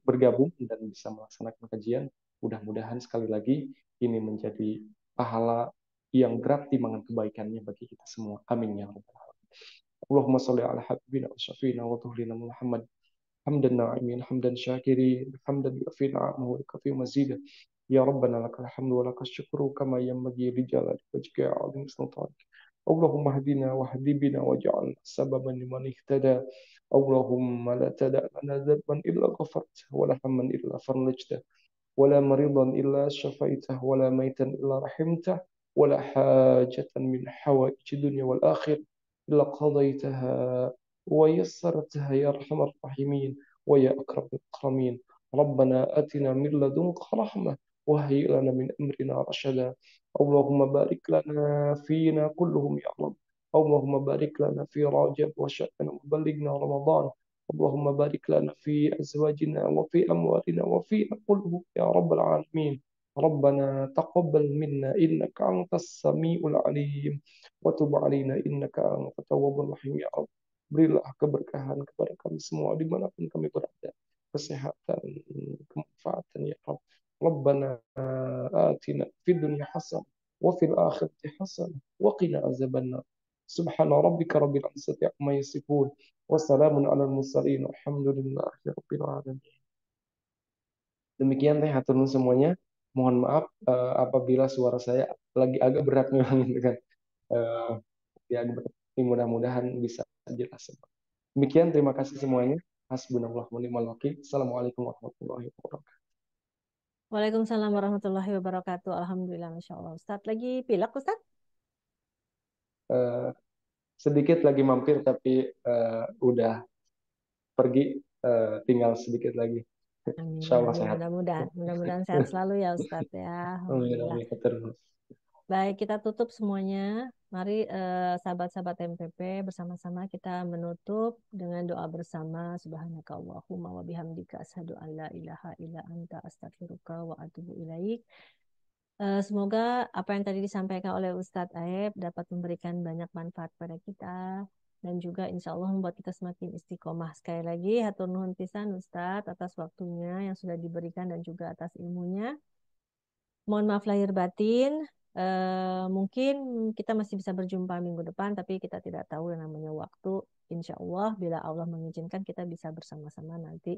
bergabung dan bisa melaksanakan kajian. Mudah-mudahan sekali lagi ini menjadi pahala yang berat timbangan kebaikannya bagi kita semua. Amin ya rabbal alamin. Allahumma sholli ala habibina wa syafiina wa tuhlina Muhammad حمدا ناعمين حمدا شاكرين حمدا يوفي نعمه ويكفي مزيدا يا ربنا لك الحمد ولك الشكر كما ينبغي لجلالك وجهك عظيم سلطانك اللهم اهدنا واهد بنا واجعلنا سببا لمن اهتدى اللهم لا تدع لنا ذنبا الا غفرته ولا هما الا فرجته ولا مريضا إلا شفيته ولا ميتا إلا رحمته ولا حاجة من حوائج الدنيا والآخرة إلا قضيتها ويسرتها يا أرحم الراحمين ويا أكرم الأكرمين ربنا آتنا من لدنك رحمة وهيئ لنا من أمرنا رشدا اللهم بارك لنا فينا كلهم يا رب اللهم بارك لنا في رجب وشأن وبلغنا رمضان اللهم بارك لنا في أزواجنا وفي أموالنا وفينا كلهم يا رب العالمين ربنا تقبل منا إنك أنت السميع العليم وتب علينا إنك أنت التواب الرحيم يا رب. Berilah keberkahan kepada kami semua dimanapun kami berada, kesehatan, kemanfaatan ya Rabb. Rabbana atina fid dunya hasanah wa fil akhirati hasanah wa qina azabannar. Subhana rabbika rabbil izzati amma yasifun. Wassalamun ala mursalin. Alhamdulillahi rabbil alamin. Demikian teh hatur nuhun semuanya. Mohon maaf apabila suara saya lagi agak berat memang gitu kan. Eh, ya agak berat. Mudah-mudahan bisa jelas. Demikian terima kasih semuanya. Hasbunallah wa ni'mal wakil. Assalamualaikum warahmatullahi wabarakatuh. Waalaikumsalam warahmatullahi wabarakatuh. Alhamdulillah, Masya Allah. Ustadz lagi pilek Ustadz? Eh, Sedikit lagi mampir tapi udah pergi, tinggal sedikit lagi. Amin, Insya Allah amin. sehat. Mudah-mudahan sehat selalu ya Ustadz ya. Amin, Alhamdulillah. amin. Terus. Baik, kita tutup semuanya. Mari sahabat-sahabat MPP bersama-sama kita menutup dengan doa bersama. Subhanakallahumma wa bihamdika asyhadu an la ilaha illa anta astaghfiruka wa atubu ilaik. Semoga apa yang tadi disampaikan oleh Ustadz Aeb dapat memberikan banyak manfaat pada kita dan juga insya Allah membuat kita semakin istiqomah. Sekali lagi, hatur nuhun pisan Ustadz atas waktunya yang sudah diberikan dan juga atas ilmunya. Mohon maaf lahir batin. Mungkin kita masih bisa berjumpa minggu depan, tapi kita tidak tahu yang namanya waktu. Insya Allah, bila Allah mengizinkan, kita bisa bersama-sama nanti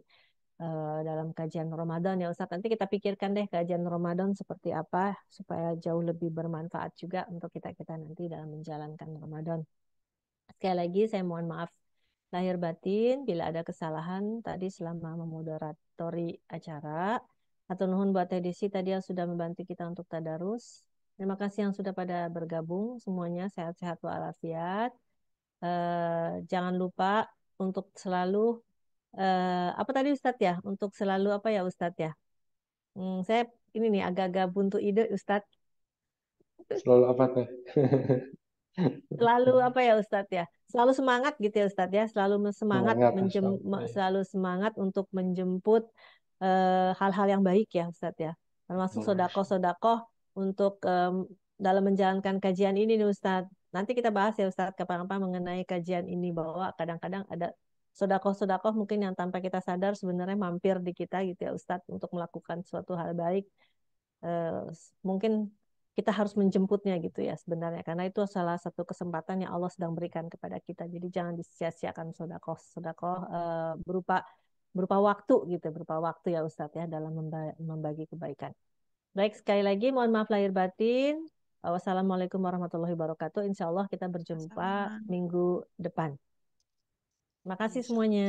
dalam kajian Ramadan ya Ustaz. Nanti kita pikirkan deh kajian Ramadan seperti apa supaya jauh lebih bermanfaat juga untuk kita-kita nanti dalam menjalankan Ramadan. Sekali lagi saya mohon maaf lahir batin bila ada kesalahan tadi selama memoderatori acara. Atau nuhun buat Teh Desi tadi yang sudah membantu kita untuk tadarus. Terima kasih yang sudah pada bergabung semuanya sehat-sehat walafiat. Jangan lupa untuk selalu apa tadi Ustadz ya? Untuk selalu apa ya Ustadz ya? Saya ini nih agak-agak buntu ide Ustadz. Selalu apa teh? Selalu apa ya Ustadz ya? Selalu semangat gitu ya Ustadz ya. Semangat, Masya Allah. Selalu semangat untuk menjemput hal-hal yang baik ya Ustadz ya. Termasuk sodakoh-sodakoh untuk dalam menjalankan kajian ini nih Ustadz. Nanti kita bahas ya Ustadz kapan-kapan mengenai kajian ini bahwa kadang-kadang ada sodakoh-sodakoh mungkin yang tanpa kita sadar sebenarnya mampir di kita gitu ya Ustadz untuk melakukan suatu hal baik. Mungkin kita harus menjemputnya gitu ya sebenarnya karena itu salah satu kesempatan yang Allah sedang berikan kepada kita. Jadi jangan disia-siakan sodakoh berupa waktu gitu, berupa waktu ya Ustadz ya dalam membagi kebaikan. Baik, sekali lagi mohon maaf lahir batin. Wassalamualaikum warahmatullahi wabarakatuh. Insya Allah kita berjumpa Sama. minggu depan. Terima kasih Insya Allah. semuanya.